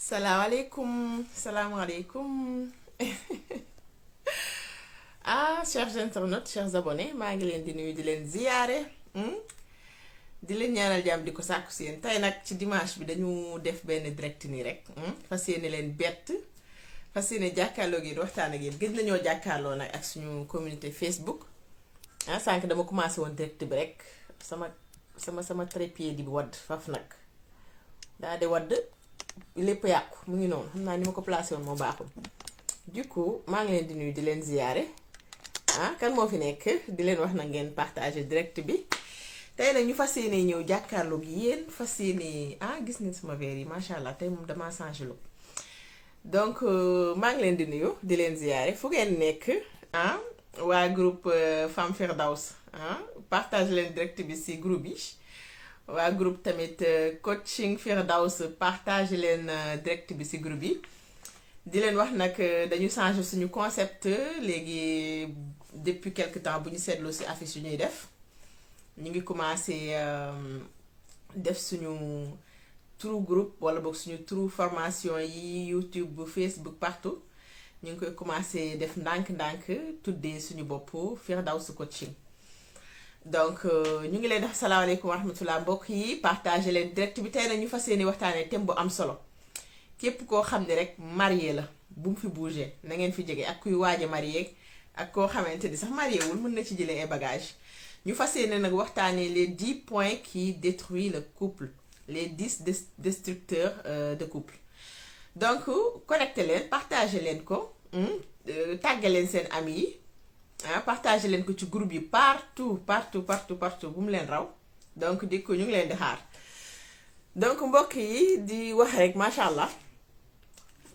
Salaamaaleykum. Chers internautes, chers abonnés, maa ngi leen di nuyu di leen ziyaare di leen ñaanal jàmm di ko sàkku si yéen tey nag ci dimanche bi dañu def benn direct nii rek fas yéene leen bett fas yéene jàkkaarloo gi waxtaan ak yéen gëj nañoo jàkkaarloo nag ak suñu communauté Facebook sànq dama commencé woon direct bi rek sama trépied di wadd faf nag daa di wadd lépp yàqu mu ngi noonu xam naa ni ma ko placé woon moo baaxul du coup maa ngi leen di nuyu di leen ziyaare kan moo fi nekk di leen wax na ngeen partager direct bi tey nag ñu fas yéene ñëw jàkkaarloo gi yéen fas yéene gis ngeen sama verre yi macha allah tey moom damaa changé lu donc maa ngi leen di nuyu di leen ziyaare fu ngeen nekk waa groupe Femme Firdaws partage leen direct bi si groupe yi waa groupe tamit coaching Firdaws partage leen direct bi ci groupe yi di leen wax nag dañu changer suñu concept léegi depuis quelque temps bu ñu seetloo ci affiche yu ñuy def ñu ngi commencé def suñu trou groupe wala boog suñu trou formation yi YouTube Facebook partout ñu ngi koy commencé def ndànk-ndànk tuddee suñu bopp Firdaws coaching. Donc ñu ngi leen di wax salaamaaleykum wa rahmatulah mbokk yi partagé leen direct bi tey nag ñu fas yéene waxtaanee thème bu am solo képp koo xam ne rek marié la bu mu fi bougé na ngeen fi jege ak kuy waaj a marié ak koo xamante ni sax marié wul mën na ci jëlee ay bagages ñu fas yéene nag waxtaanee les 10 points qui détruisent le couple les 10 destructeurs de couple. Donc connecté leen partagé leen ko tàgge leen seen amis yi. Partagez leen ko ci groupe yi partout bu mu leen raw donc di ko ñu ngi leen di xaar donc mbokk yi di wax rek macha allah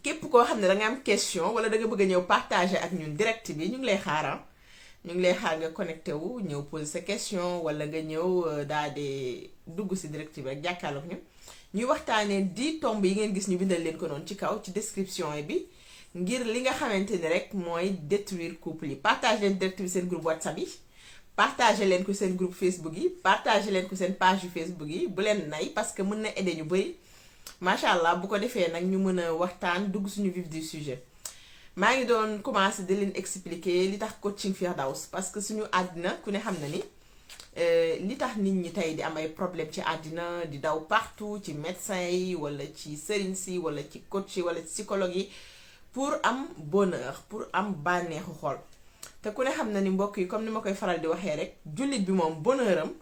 képp koo xam ne da nga am question wala da nga bëgg a ñëw partager ak ñun direct bi ñu ngi lay xaar ñu ngi lay xaar nga connecté wu ñëw poser sa question wala nga ñëw daal di dugg si direct bi rek jàkkaarloog ñu ñuy waxtaanee 10 tomb yi ngeen gis ñu bindal leen ko noonu ci kaw ci description bi. ngir li nga xamante ni rek mooy détruire couple yi partage leen direct bi seen groupe WhatsApp yi partage leen ko seen groupe Facebook yi partage leen ko seen page yu Facebook yi bu leen nay parce que mën na aider ñu bëri macha allah bu ko defee nag ñu mën a waxtaan dugg suñu vif du sujet maa ngi doon commencé di leen expliquer li tax coaching Firdaws parce que suñu àddina ku ne xam na ni li tax nit ñi tey di am ay problème ci àddina di daw partout ci médecin yi wala ci sëriñ si wala ci coach yi wala ci psychologue yi pour am bonheur pour am bànneexu xol te ku ne xam na ni mbokk yi comme ni ma koy faral di waxee rek jullit bi moom bonheur am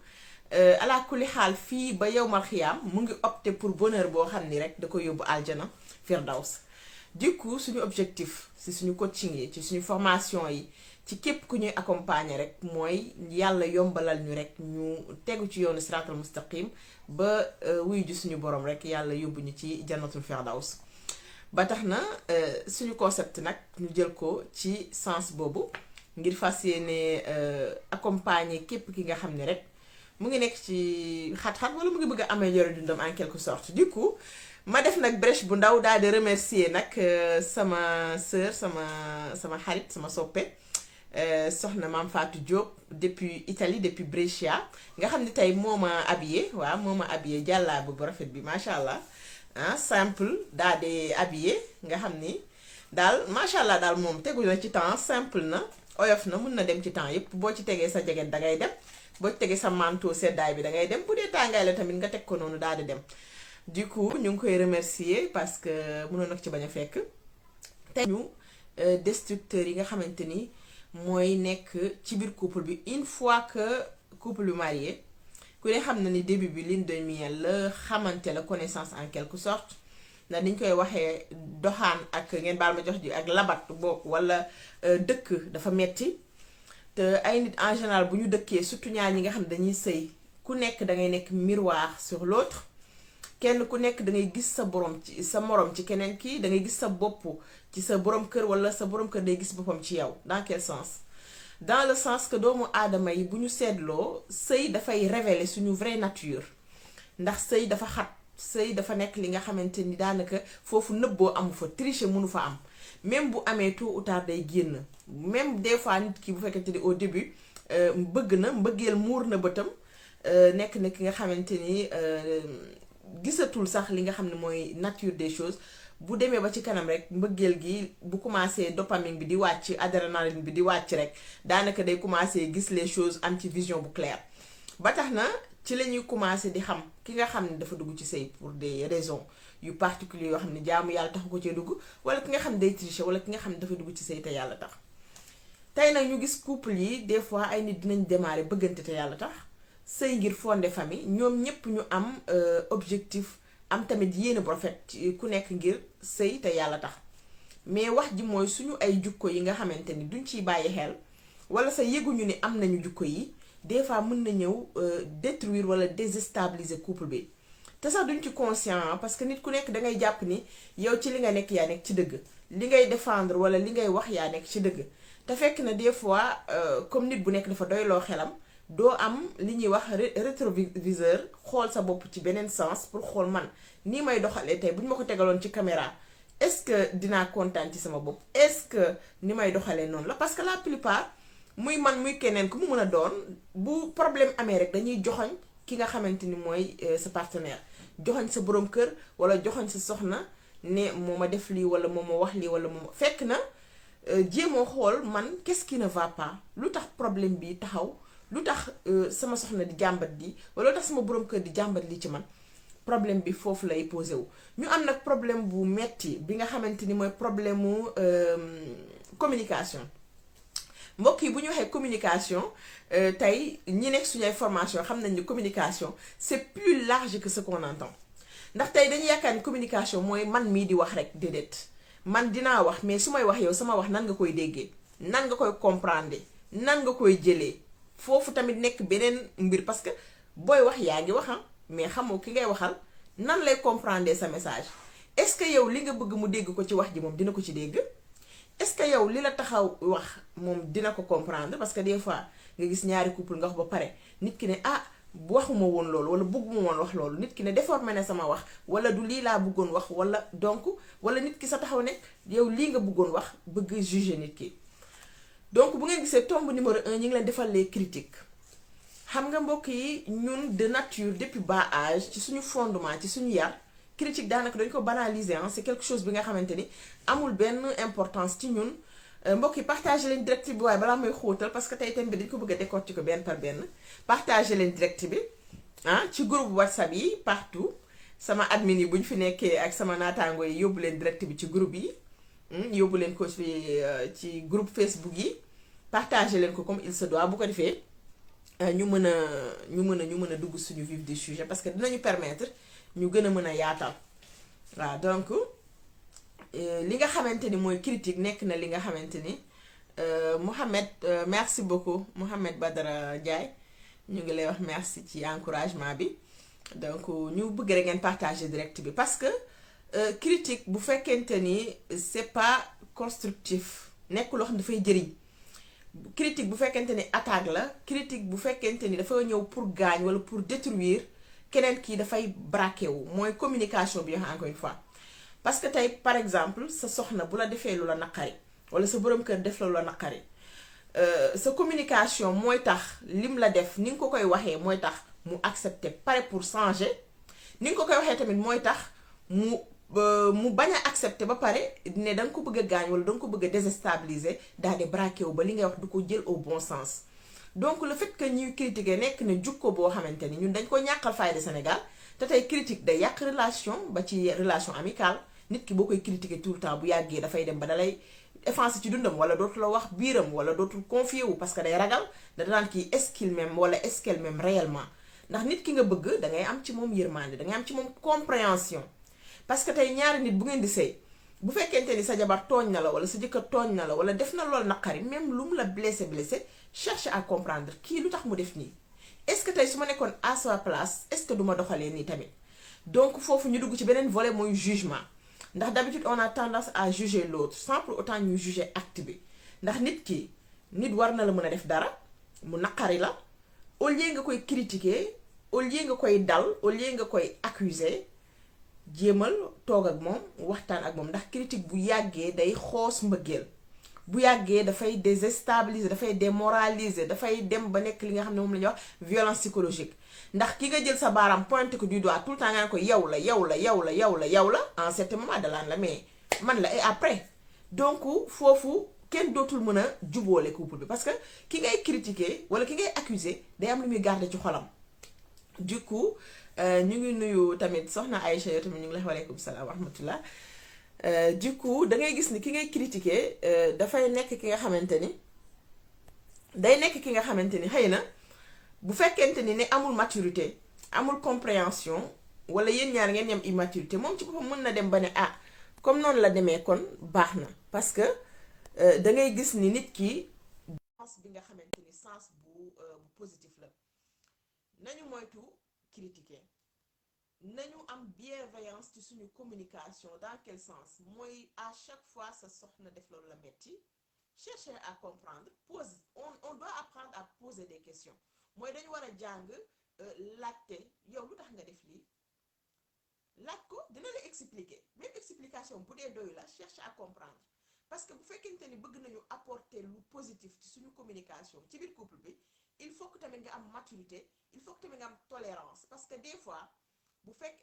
ala kulli xaal fii ba yowmal xiyaam mu ngi opté pour bonheur boo xam ni rek da ko yóbbu aljana Firdaws. Du coup suñu objectif ci suñu coaching yi ci suñu formation yi ci képp ku ñuy accompagner rek mooy yàlla yombalal ñu rek ñu tegu ci yoonu siraatal mustaqim ba wuyu ji suñu borom rek yàlla yóbbu ñu ci jannatul Firdaws. ba tax na suñu concept nag ñu jël ko ci sens boobu ngir fas yéene accompagner képp ki nga xam ne rek mu ngi nekk ci xat-xat wala mu ngi bëgg a améliorer dundam en quelque sorte. Du coup ma def nag brèche bu ndaw daal di remercier nag sama sœur sama xarit sama soppe soxna Mame Fatou Diop depuis Italie depuis Brescia nga xam ne tey moo ma habillé waaw moo ma habillé jàllaabu bu rafet bi macha allah. Simple daal di habillé nga xam ni daal macha allah daal moom tegu na ci temps simple na oyof na mun na dem ci temps yëpp boo ci tegee sa jeget dangay dem boo ci tegee sa manteau seddaay bi dangay dem bu dee tàngaay la tamit nga teg ko noonu daal di dem. Du coup ñu ngi koy remercier parce que mënoon nag ci bañ a fekk te ñu destructeurs yi nga xamante ni mooy nekk ci biir couple bi une fois que couple bi marié. ku ne xam na ni début bi lune de miel la xamante la connaissance en quelque sorte ndax niñ koy waxee doxaan ak ngeen baal ma jox ji ak labat bokk wala dëkk dafa metti te ay nit en général bu ñu dëkkee surtout ñaar ñi nga xam dañuy sëy ku nekk dangay nekk miroir sur l'autre kenn ku nekk dangay gis sa borom ci sa morom ci keneen kii dangay gis sa bopp ci sa borom kër wala sa borom kër day gis boppam ci yow dans quel sens dans le sens que doomu aadama yi bu ñu seetloo sëy dafay révéler suñu vraie nature ndax sëy dafa xat sëy dafa nekk li nga xamante ni daanaka foofu nëbboo amu fa tricher mënu fa am même bu amee tôt ou tard day génn même des fois nit ki bu fekkente ni au début bëgg na mbëggeel muur na bëtam nekk na ki nga xamante ni gisatul sax li nga xam ne mooy nature des choses bu demee ba ci kanam rek mbëggeel gi bu commencé dopamine bi di wàcc adrénaline bi di wàcc rek daanaka day commencé gis les choses am ci vision bu claire ba tax na ci la ñuy commencé di xam ki nga xam ne dafa dugg ci sëy pour des raisons yu particuliers yoo xam ne jaamu yàlla taxu ko cee dugg wala ki nga xam ne day tricher wala ki nga xam ne dafa dugg ci sëy te yàlla tax tey nag ñu gis couple yi des fois ay nit dinañ démarrer bëggante te yàlla tax sëy ngir fonder famille ñoom ñépp ñu am objectif am tamit yéene bu rafet ku nekk ngir sëy te yàlla tax mais wax ji mooy suñu ay jukko yi nga xamante ni duñ ciy bàyyi xel wala sa yëguñu ni am nañu jukko yi des fois mën na ñëw détruire wala déstabiliser couple bi te sax duñ ci conscient parce que nit ku nekk dangay jàpp ni yow ci li nga nekk yaa nekk ci dëgg li ngay défendre wala li ngay wax yaa nekk ci dëgg te fekk na des fois comme nit bu nekk dafa doyloo xelam doo am li ñuy wax rétroviseur xool sa bopp ci beneen sens pour xool man nii may doxalee tey bu ñu ma ko tegaloon ci caméra est-ce que dinaa kontaan ci sama bopp est-ce que ni may doxalee noonu la parce que la plupart muy man muy keneen ku mu mën a doon bu problème amee rek dañuy joxoñ ki nga xamante ni mooy sa partenaire joxoñ sa borom kër wala joxoñ sa soxna ne moo ma def lii wala moo ma wax lii wala moo fekk na jéemoo xool man qu'est-ce qui ne va pas lu tax problème bi taxaw lu tax sama soxna di jàmbat di wala lu tax sama borom kër di jàmbat lii ci man problème bi foofu lay posé wu ñu am nag problème bu metti bi nga xamante ni mooy problème mu communication mbokk yi bu ñu waxee communication tey ñi nekk suñu ay formation xam nañ ni communication c'est plus large que ce qu'on entend ndax tey dañu yaakaar ni communication mooy man mii di wax rek déedéet man dinaa wax mais su may wax yow sama wax nan nga koy déggee nan nga koy comprendre nan nga koy jëlee foofu tamit nekk beneen mbir parce que booy wax yaa ngi wax mais xamoo ki ngay waxal nan lay comprendre sa message est-ce que yow li nga bëgg mu dégg ko ci wax ji moom dina ko ci dégg est-ce que yow li la taxaw wax moom dina ko comprendre parce que des fois nga gis ñaari couple nga wax ba pare nit ki ne ah waxuma woon loolu wala bëgguma woon wax loolu nit ki ne déformé na sama wax wala du lii laa bëggoon wax wala donc wala nit ki sa taxaw ne yow lii nga bëggoon wax bëgg juger nit ki donc bu ngeen gisee tombe numéro 1 ñu ngi leen defal les critiques xam nga mbokk yi ñun de nature depuis bas âge ci suñu fondement ci suñu yar critique daanaka dañ ko banaliser c'est quelque chose bi nga xamante ni amul benn importance ci ñun mbokk yi partagé leen direct bi waaye balaa may xóotal parce que tey thème bi dañ ko bëgg a décortiquer benn par benn partagé leen direct bi ci groupe WhatsApp yi partout sama admin yi bu ñu fi nekkee ak sama naataango yi yóbbu leen direct bi ci groupe yi yóbbu leen ko ci groupe Facebook yi partagé leen ko comme il se doit bu ko defee ñu mën a dugg suñu vif du sujet parce que dinañu permettre ñu gën a mën a yaatal waaw donc li nga xamante ni mooy critique nekk na li nga xamante ni Mohamed merci beaucoup Mohamed Badara Ndiaye ñu ngi lay wax merci ci encouragement bi donc ñu bëgg rek ngeen partager direct bi parce que critique bu fekkente ni c'est pas constructif nekk loo xam ne dafay jëriñ critique bu fekkente ni attaque la critique bu fekkente ni dafa ñëw pour gaañ wala pour détruire keneen kii dafay braqué wu mooy communication bi encore une fois parce que tey par exemple sa soxna bu la defee lu la naqari wala sa borom kër def la lu la naqari sa communication mooy tax lim la def ni nga ko koy waxee mooy tax mu accepter pare pour changer ni nga ko koy waxee tamit mooy tax mu bañ a accepter ba pare ne da nga ko bëgg a gaañ wala da nga ko bëgg a déstabiliser daal di braqué wu ba li ngay wax du ko jël au bon sens donc le fait que ñuy critiquer nekk na jukko boo xamante ni ñun dañ ko ñàkkal fayda Sénégal te tey critique day yàq relation ba ci relation amicale nit ki boo koy critiquer tout le temps bu yàggee dafay dem ba dalay effacer ci dundam wala dootu la wax biiram wala dootul confier wu parce que day ragal da daan kii est-ce qu'il m'aime wala est-ce qu'elle m'aime réellement ndax nit ki nga bëgg da ngay am ci moom yërmande da ngay am ci moom compréhension parce que tey ñaari nit bu ngeen di sëy bu fekkente ni sa jabar tooñ na la wala sa jëkkër tooñ na la wala def na lool naqari même lu mu la blessé cherche à comprendre kii lu tax mu def nii est-ce que tey su ma nekkoon à sa place est-ce que du ma doxalee nii tamit donc foofu ñu dugg ci beneen volet mooy jugement ndax d'habitude on a tendance à juger l'autre sans pour autant ñu juger acte bi ndax nit war na la mën a def dara mu naqari la au lieu nga koy critiquer au lieu nga koy dal au lieu nga koy accuser jéemal toog ak moom waxtaan ak moom ndax critique bu yàggee day xoos mbëggeel bu yàggee dafay déstabiliser dafay démoraliser dafay dem ba nekk li nga xam ne moom la ñuy wax violence psychologique ndax ki nga jël sa baaraam pointé ko du doigt tout le temps nga ne ko yow la yow la yow la yow la yow la en certain moment da laan la mais man la et après donc foofu kenn dootul mën a jubóole couple bi parce que ki ngay critiquer wala ki ngay accuser day am lu muy garder ci xolam. Du coup ñu ngi nuyu tamit soxna Aïcha yow tamit ñu ngi lay waaleykum salaam wa rahmatullah. Du coup da ngay gis ni ki ngay critiquer dafay nekk ki nga xamante ni day nekk ki nga xamante ni xëy na bu fekkente ni ne amul maturité amul compréhension wala yéen ñaar ngeen yem immaturité moom ci boppam mën na dem ba ne ah comme noonu la demee kon baax na parce que da ngay gis ni nit ki sens bi nga xamante ni sens bu positif la nañu moytu critiquer nañu am bienveillance ci suñu communication dans quel sens mooy à chaque fois sa soxna def loolu la metti chercher à comprendre pose on doit apprendre à poser des questions mooy dañu war a jàng laajte yow lu tax nga def lii laaj ko dina la expliquer même explication bu dee doyu la cherche à comprendre parce que bu fekkente ni bëgg nañu apporter lu positif ci suñu communication ci biir couple bi il faut que tamit nga am maturité il faut que tamit nga am tolérance parce que des fois bu fekk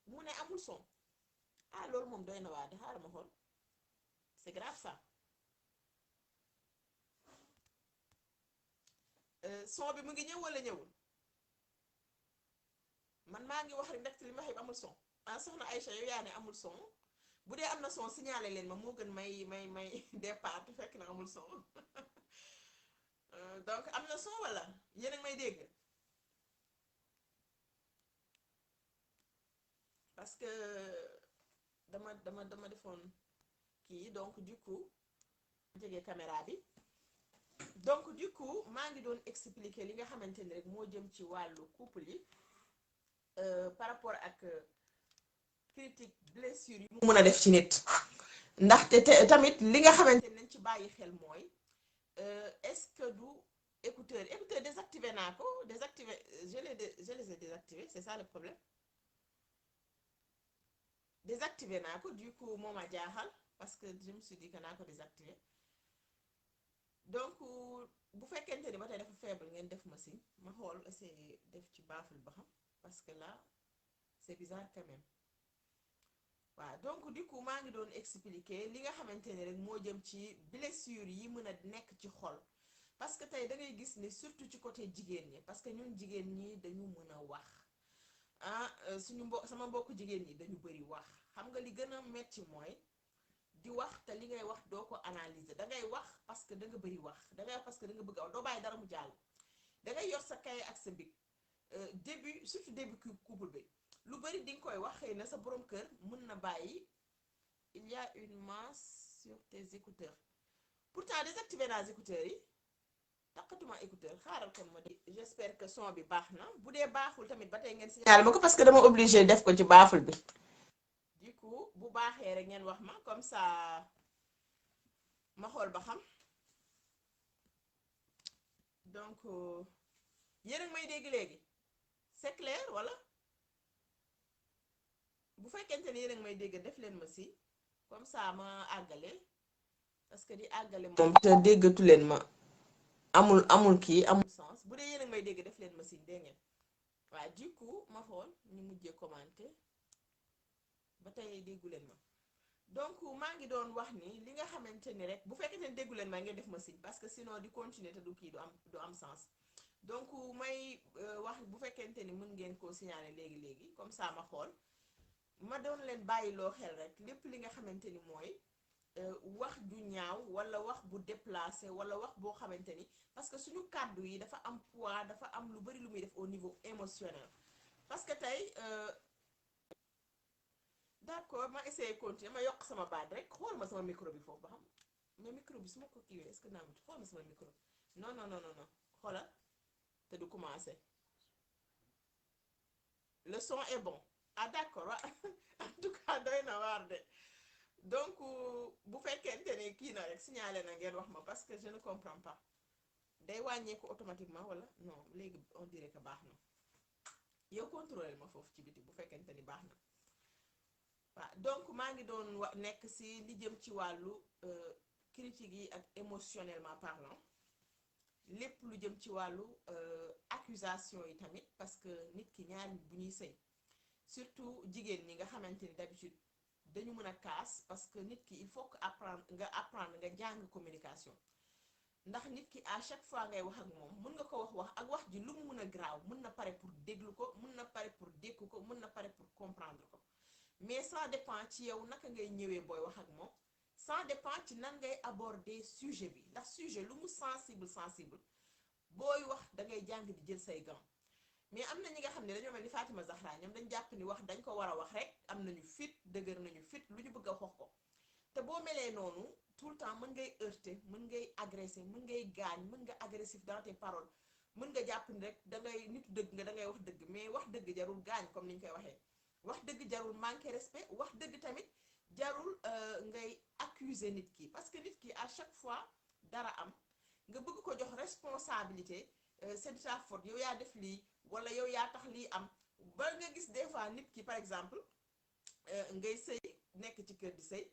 mu ne amul son ah loolu moom doy na waa de xaaral ma xool c'est grave ça son bi mu ngi ñëw wala ñëwul man maa ngi wax rek ndaxte li ma xëy amul son ah soxna Aïcha yow yaa ne amul son bu dee am na son signalé leen ma moo gën may départ fekk na amul son donc am na son wala yéen a ngi may dégg parce que dama defoon kii donc du coup jege caméra bi donc du coup maa ngi doon expliquer li nga xamante ni rek moo jëm ci wàllu couple yi par rapport ak critique blessure yi mu mën a def ci nit ndaxte tamit li nga xamante ni nañ ci bàyyi xel mooy est-ce que du écouteur désactivé naa ko désactivé je les ai désactivés c'est ça le problème désactivé naa ko du coup moo ma jaaxal parce que je me suis dit que naa ko désactivé donc bu fekkente ni ba tey dafa faible ngeen def ma signe ma xool essayer def ci baaful ba xam parce que là c'est bizarre quand même waaw donc du coup maa ngi doon expliquer li nga xamante ni rek moo jëm ci blessure yi mën a nekk ci xol parce que tey da ngay gis ni surtout ci côté jigéen ñi parce que ñun jigéen ñi dañu mën a wax suñu sama mbokk jigéen ñi dañu bari wax xam nga li gën a metti mooy di wax te li ngay wax doo ko analyser da ngay wax parce que da nga bari wax da ngay wax parce que da nga bëgg a doo bàyyi dara mu jàll da ngay yor sa cahier ak sa bic début surtout début couple bi lu bari di nga koy wax xëy na sa borom kër mën na bàyyi il y a une masse sur tes écouteurs pourtant désactiver naa écouteurs yi takkatuma écouteur xaaral kon ma di j'espère que son bi baax na bu dee baaxul tamit ba tey ngeen signalé ma ko parce que dama obligé def ko ci baaful bi du coup bu baaxee rek ngeen wax ma comme ça ma xool ba xam donc yéen a ngi may dégg léegi c'est clair wala bu fekkente ni yéen a ngi may dégg def leen ma si comme ça ma àggale parce que di àggale moom te déggatu leen ma amul kii amul sens bu dee yéen a ngi may dégg def leen ma si dégg ngeen waaw du coup ma xool ñu mujjee commenter ba tey déggu leen ma donc maa ngi doon wax ni li nga xamante ni rek bu fekkente ni déggu leen ma ngeen def ma signe parce que sinon di continuer te du kii du am sens donc may wax bu fekkente ni mën ngeen koo signaler léegi comme ça ma xool ma doon leen bàyyiloo xel rek lépp li nga xamante ni mooy wax ju ñaaw wala wax bu déplacé wala wax boo xamante ni parce que suñu kàddu yi dafa am poids dafa am lu bari lu muy def au niveau émotionnel parce que tey d'accord ma essayé continuer ma yokk sama baat rek xool ma sama micro bi foofu ba xam mais micro bi su ma ko kiiwee est-ce que naa ma xool ma sama micro non xoolal te du commencer le son est bon ah d'accord wa en tout cas doy na waar de donc bu fekkente ne kii na rek signalé na ngeen wax ma parce que je ne comprends pas day wàññeeku automatiquement wala non léegi on dirait que baax na yow contrôler ma foofu ci biti bu fekkente ni baax na waaw donc maa ngi doon nekk ci li jëm ci wàllu critique yi ak émotionnellement parlant lépp lu jëm ci wàllu accusation yi tamit parce que nit ki ñaari bu ñuy sëy surtout jigéen ñi nga xamante ni d'habitude dañu mën a kaas parce que nit ki il faut que apprendre nga jàng communication ndax nit ki à chaque fois ngay wax ak moom mën nga ko wax ak wax ji lu mu mën a graaw mën na pare pour déglu ko mën na pare pour dékku ko mën na pare pour comprendre ko mais ça dépend ci yow naka ngay ñëwee booy wax ak moom ça dépend ci nan ngay aborder sujet bi ndax sujet lu mu sensible booy wax da ngay jàng di jël say gants mais am na ñi nga xam ne dañoo mel ni Fatima Zahra ñoom dañ jàpp ni wax dañ ko war a wax rek am nañu fit dëgër nañu fit lu ñu bëgg a wax ko te boo melee noonu tout le temps mën ngay heurter mën ngay agresser mën ngay gaañ mën nga agressif dans tes paroles mën nga jàpp ni rek dangay nitu dëgg nga dangay wax dëgg mais wax dëgg jarul gaañ comme ni ñu koy waxee wax dëgg jarul manquer respect wax dëgg tamit jarul ngay accuser nit ki parce que nit ki à chaque fois dara am nga bëgg ko jox responsabilité c'est de ta faute yow yaa def lii wala yow yaa tax lii am ba nga gis des fois nit ki par exemple ngay sëy nekk ci kër di sëy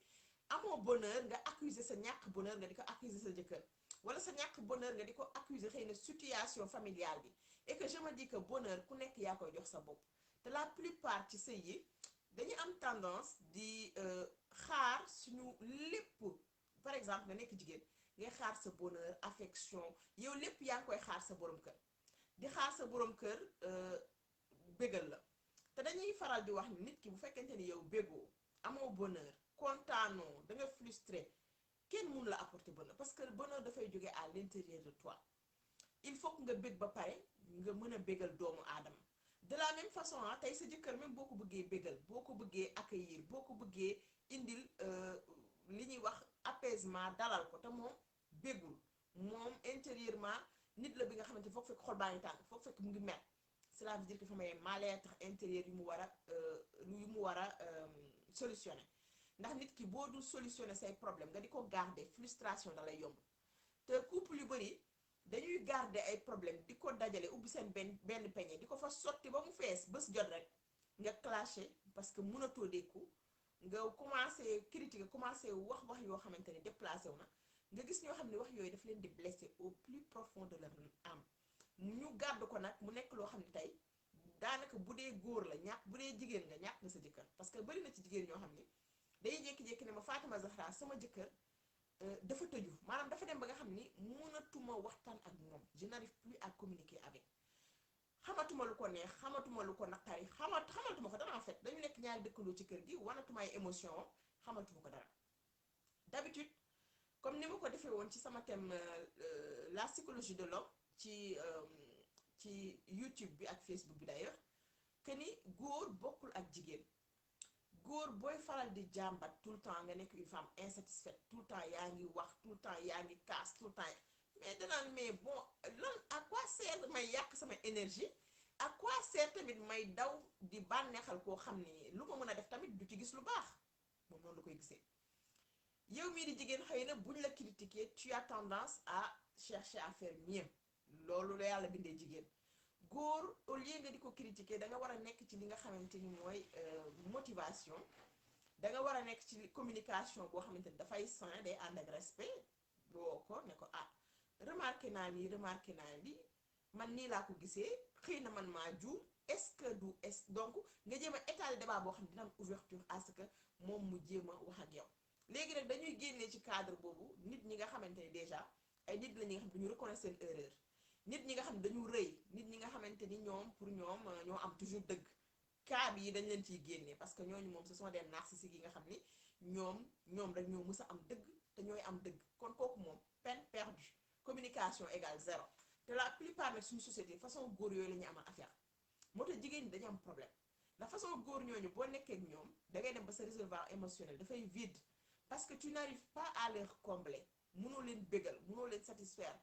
amoo bonheur nga accuser sa ñàkk bonheur nga di ko accuser sa jëkkër wala sa ñàkk bonheur nga di ko accuser xëy na situation familiale bi et que je me dis que bonheur ku nekk yaa koy jox sa bopp te la plupart ci sëy yi dañu am tendance di xaar suñu lépp par exemple nga nekk jigéen ngay xaar sa bonheur affection yow lépp yaa ngi koy xaar sa borom kër di xaar sa borom kër bégal la te dañuy faral di wax ni nit ki bu fekkente ni yow bégoo amoo bonheur kontaanoo da nga frustré kenn mun la apporter bonheur parce que bonheur dafay jóge à l'intérieur de toi il faut que nga bég ba pare nga mën a bégal doomu aadama de la même façon tey sa jëkkër même boo ko bëggee bégal boo ko bëggee accueillir boo ko bëggee indil li ñuy wax apaisement dalal ko te moom bégul moom intérieurement nit la bi nga xamante foog fekk xol baa ngi tàng foog fekk mu ngi mer cela veut dire que fa may mal-être intérieur yu mu war a solutionner ndax nit ki boo dul solutionner say problème nga di ko garder frustration da lay yomb te couple yu bari dañuy garder ay problème di ko dajale ubbi seen benn peñe di ko fa sotti ba mu fees bés jot rek nga clasher parce que mënatoo dékku nga commencé critiquer commencé wax yoo xamante ne déplacé wu na nga gis ñoo xam ne wax yooyu daf leen di blesser au plus profond de leur âme ñu gàdd ko nag mu nekk loo xam ne tey daanaka bu dee góor la ñàkk bu dee jigéen nga ñàkk nga sa jëkkër parce que bari na ci jigéen ñoo xam ne day jékki-jékki ne ma Fatima Zahra sama jëkkër dafa tëju maanaam dafa dem ba nga xam ni mënatuma waxtaan ak moom je n'arrive plus à communiquer avec xamatuma lu ko neex xamatuma lu ko naqari xamatuma ko dara en fait dañu nekk ñaari dëkkandoo ci kër gi wanatuma ay émotion xamatuma ko dara d'habitude comme ni ma ko defee woon ci sama thème la psychologie de l'homme ci YouTube bi ak Facebook bi d'ailleurs que ni góor bokkul ak jigéen góor booy faral di jàmbat tout le temps nga nekk une femme insatisfaite tout le temps yaa ngi wax tout le temps yaa ngi casse tout le temps mais danaan mais bon lan à quoi sert may yàq sama énergie à quoi sert tamit may daw di bànneexal koo xam ni lu ma mën a def tamit du ci gis lu baax moom noonu la koy gisee yow mii di jigéen xëy na buñ la critiquer tu as tendance à chercher à faire mieux loolu la yàlla bindee jigéen góor au lieu nga di ko critiquer da nga war a nekk ci li nga xamante ni mooy motivation da nga war a nekk ci communication boo xamante ni dafay sain day ànd ak respect boo ko ne ko remarqué naa lii man nii laa ko gisee xëy na man maa juum est-ce que du donc nga jéem a étaler débat boo xam ne dina am ouverture à ce que moom mu jéem a wax ak yow léegi nag dañuy génnee ci cadre boobu nit ñi nga xamante ni déjà ay nit la ñi nga xam ne dañu reconnaître seen erreur nit ñi nga xam ne dañu rëy nit ñi nga xamante ni ñoom pour ñoom ñoo am toujours dëgg cas yi dañ leen ciy génnee parce que ñooñu moom ce sont des narcissiques yi nga xam ni ñoom rek ñoo mës a am dëgg te ñooy am dëgg kon kooku moom peine perdue communication égale zéro te la plupart nag suñu société façon góor yooyu la ñuy amal affaire moo tax jigéen ñi dañu am problème la façon góor ñooñu boo nekkee ak ñoom dangay dem ba sa réservoir émotionnel dafay vide parce que tu n'arrives pas à les combler mënoo leen bégal mënoo leen satisfaire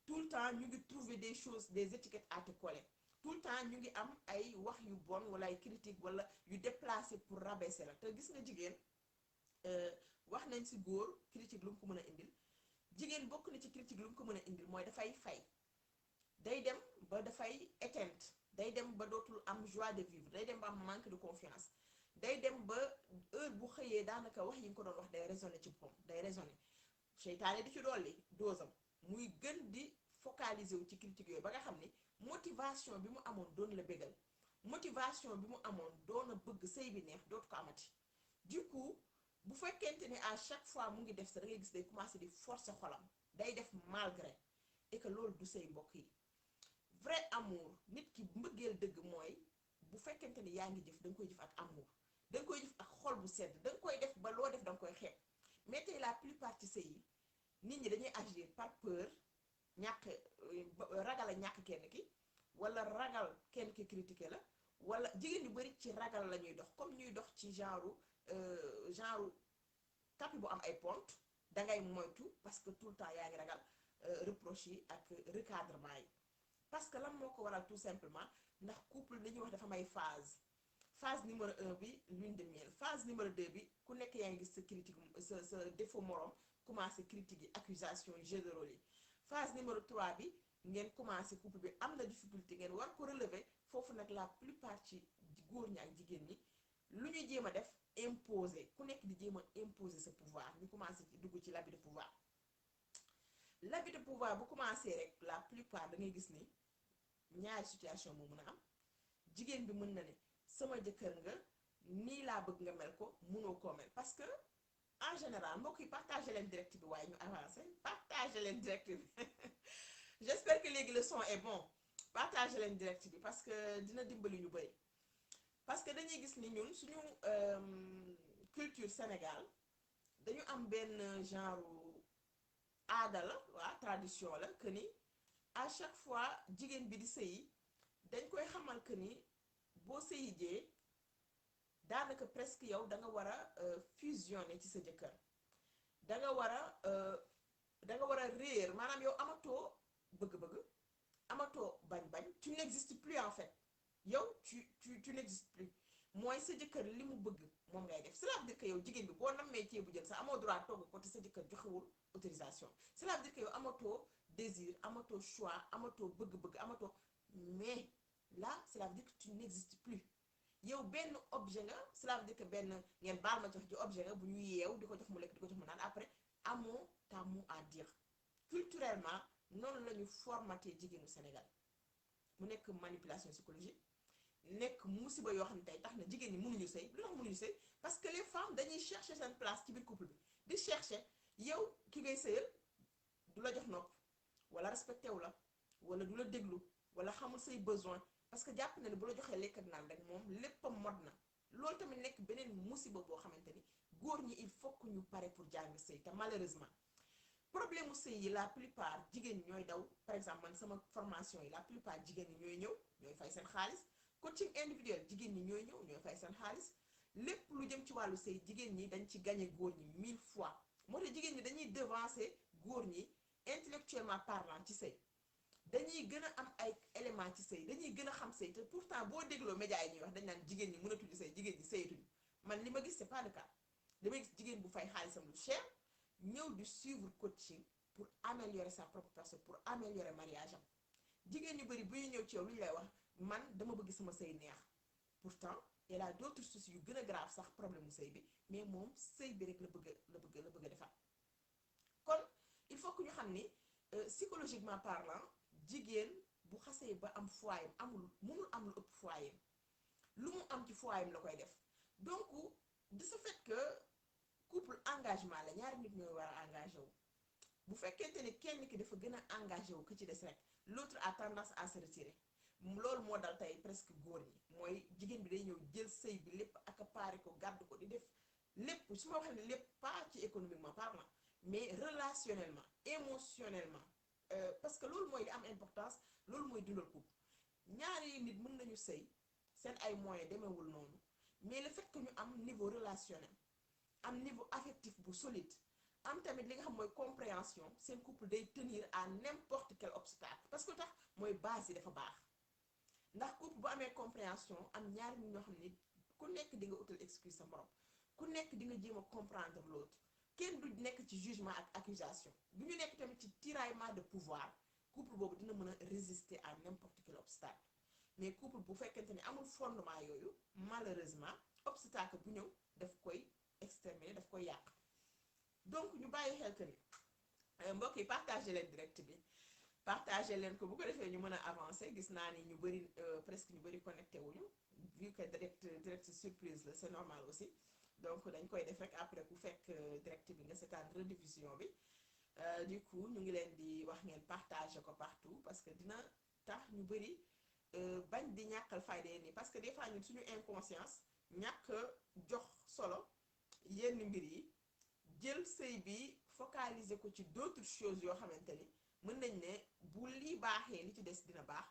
tout le temps ñu ngi trouver des choses des étiquettes à te coller tout le temps ñu ngi am ay wax yu bon wala ay critiques wala yu déplacé pour rabaisser la te gis nga jigéen wax nañ ci góor critique lu mu ko mën a indil jigéen bokk na ci critique lu mu ko mën a indil mooy dafay fay day dem ba dafay éteinte day dem ba dootul am joie de vivre day dem ba am manque de confiance day dem ba heure bu xëyee daanaka wax yi nga ko doon wax day résonner ci boppam day résonner seytaane di ci dolli dosam muy gën di focaliser wu ci critique yooyu ba nga xam ni motivation bi mu amoon doon la bégal motivation bi mu amoon doon a bëgg sëy bi neex dootu ko amati. du coup bu fekkente ni à chaque fois mu ngi def sa da ngay gis day commencer di forcer xolam day def malgré et que loolu du sëy mbokk yi. vrai amour nit ki mbëggeel dëgg mooy bu fekkente ni yaa ngi jëf da nga koy jëf ak amour da nga koy jëf ak xol bu sedd da nga koy def ba loo def da nga koy xeeb mais tey la plupart ci sëy yi nit ñi dañuy agir par peur ñàkk ragal a ñàkk kenn ki wala ragal kenn ki critiquer la wala jigéen ñu bari ci ragal la ñuy dox comme ñuy dox ci genre tapis bu am ay pont dangay moytu parce que tout le temps yaa ngi ragal reproche yi ak recadrement yi. parce que lan moo ko waral tout simplement ndax couple dañuy wax dafa may phase numéro 1 bi lune de miel phase numéro 2 bi ku nekk yaa ngi gis sa critique sa défaut morom commencé critique yi accusation jeu de rôle yi. phase numéro 3 bi ngeen commencé couple bi am na difficulté ngeen war ko relever foofu nag la plupart ci góor ñi ak jigéen ñi lu ñuy jéem a def imposer ku nekk di jéem a imposer sa pouvoir ñu commencé ci dugg ci l'abus de pouvoir. l'abus de pouvoir bu commencé rek la plupart da ngay gis ni ñaari situation moo mën a am jigéen bi mën na ne sama jëkkër nga nii laa bëgg nga mel ko mënoo koo mel parce que en général mbokk yi partagé leen direct bi waaye ñu avancé partagé leen direct bi j'espère que léegi le son est bon partagé leen direct bi parce que dina dimbali ñu bëri parce que dañuy gis ni ñun suñu culture Sénégal dañu am benn genre aada la waa tradition la que ni à chaque fois jigéen bi di sëyi dañ koy xamal que ni boo sëyi jee daanaka presque yow da nga war a fusionner ci sa jëkkër da nga war a réer maanaam yow amatoo bëgg-bëgg amatoo bañ-bañ tu n'existes plus en fait yow tu n'existes plus mooy sa jëkkër li mu bëgg moom ngay def cela veut dire que yow jigéen bi boo nammee ceebu jën sax amoo droit togg ko te sa jëkkër joxewul autorisation cela veut dire que yow amatoo désir amatoo choix amatoo bëgg-bëgg amatoo mais là cela veut dire que tu n'existes plus yow benn objet nga cela veut dire que benn ngeen baal ma jox ji objet nga bu ñu yeew di ko jox mu lekk di ko jox mu naan après amoo ta mot à dire culturellement noonu la ñu formaté jigéenu Sénégal mu nekk manipulation psychologique nekk musiba yoo xam ne tey tax na jigéen ñi mënuñu sëy lu tax mënuñu sëy parce que les femmes dañuy chercher seen place ci biir couple bi di chercher yow ki ngay sëyal du la jox nopp wala respecté wu la wala du la déglu wala xamul say besoin parce que jàpp na ne bu la joxee lekk ak naan rek moom léppam mod na loolu tamit nekk beneen musiba boo xamante ni góor ñi il faut que ñu pare pour jàng sëy te malheureusement problème mu sëy yi la plupart jigéen ñi ñooy daw par exemple man sama formation yi la plupart jigéen ñi ñooy ñëw ñooy fay seen xaalis coaching individuel jigéen ñi ñooy ñëw ñooy fay seen xaalis lépp lu jëm ci wàllu sëy jigéen ñi dañ ci gagné góor ñi 1000 fois moo tax jigéen ñi dañuy devancer góor ñi intellectuellement parlant ci sëy dañuy gën a am ay éléments ci sëy dañuy gën a xam sëy te pourtant boo dégloo médias yi ñuy wax dañ naan jigéen ñi mënatuñu sëy jigéen ñi sëyatuñu man li ma gis c'est pas le cas damay gis jigéen bu fay xaalisam lu cher ñëw di suivre coaching pour améliorer sa propre personne pour améliorer mariage am jigéen ñu bari bu ñu ñëw ci yow lu ñu lay wax man dama bëgg sama sëy neex pourtant il y a d'autres soucis yu gën a grave sax problème mu sëy bi mais moom sëy bi rek la bëgg a defar kon il faut que ñu xam ni psychologiquement parlant jigéen bu xasee ba am foyer mënul am lu ëpp foyer lu mu am ci foyer la koy def donc de ce fait que couple engagement la ñaari nit ñooy war a engagé wu bu fekkente ni kenn ki dafa gën a engagé wu ki ci des rek l'autre a tendance à se retirer loolu moo dal tey presque góor ñi mooy jigéen bi day ñëw jël sëy bi lépp accaparé ko gàddu ko di def lépp su ma waxee ne lépp pas ci économiquement parlant mais relationnellement émotionnellement parce que loolu mooy li am importance loolu mooy dundal couple ñaari nit mën nañu sëy seen ay moyens demewul noonu mais le fait que ñu am niveau relationnel am niveau affectif bu solide am tamit li nga xam mooy compréhension seen couple day tenir à n'importe quel obstacle parce que tax mooy base yi dafa baax ndax couple bu amee compréhension am ñaari nit ñoo xam ne ku nekk di nga utal excuse sa morom ku nekk di nga jéem a comprendre l'autre kenn du nekk ci jugement ak accusation bu ñu nekk tamit ci tiraillement de pouvoir couple boobu dina mën a résister à n'importe quel obstacle mais couple bu fekkente ni amul fondement yooyu malheureusement obstacle bu ñëw daf koy exterminer daf koy yàq donc ñu bàyyi xel que ni mbokk yi partagé leen direct bi partagé leen ko bu ko defee ñu mën a avancer gis naa ni ñu bëri presque ñu bëri connecté wuñu vu que direct surprise la c'est normal aussi donc dañ koy def rek après ku fekk direct bi nga seetaan rediffusion bi du coup ñu ngi leen di wax ngeen partagé ko partout parce que dina tax ñu bëri bañ di ñàkkal fayda nii parce que des fois ñun suñu inconscience ñàkk jox solo yenn mbir yi jël sëy bi focaliser ko ci d'autres choses yoo xamante ni mën nañ ne bu lii baaxee li ci des dina baax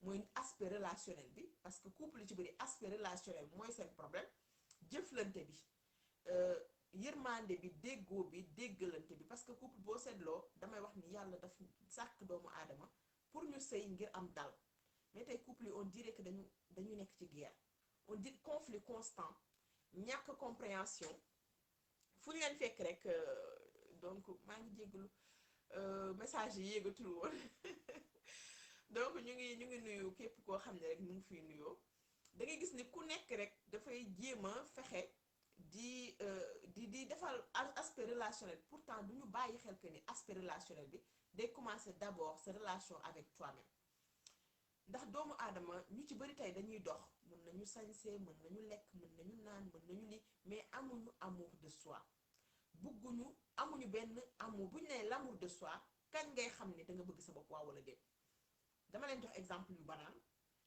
mooy aspect relationnel bi parce que couple li ci bëri aspect relationnel mooy seen problème jëflante bi yërmande bi déggoo bi déggalante bi parce que couple boo seetloo damay wax ni yàlla daf sàkk doomu aadama pour ñu sëy ngir am dal mais tey couple yi on dirait que dañu nekk ci guerre on dit conflit constant ñàkk compréhension fu ñu leen fekk rek donc maa ngi jégalu message yi yéegatul woon donc ñu ngi nuyu képp koo xam ne rek mu ngi fiy nuyoo da ngay gis ni ku nekk rek dafay jéem a fexe di defal aspect relationnel pourtant du ñu bàyyi xel que ni aspect relationnel bi day commencer d'abord sa relation avec toi-même ndax doomu aadama ñu ci bari tey dañuy dox mën nañu sañsee mën nañu lekk mën nañu naan mën nañu li mais amuñu amour de soi bugguñu amuñu benn amour bu ñu nee l'amour de soi kañ ngay xam ne da nga bëgg sa bopp waaw wala déet dama leen jox exemple yu banaan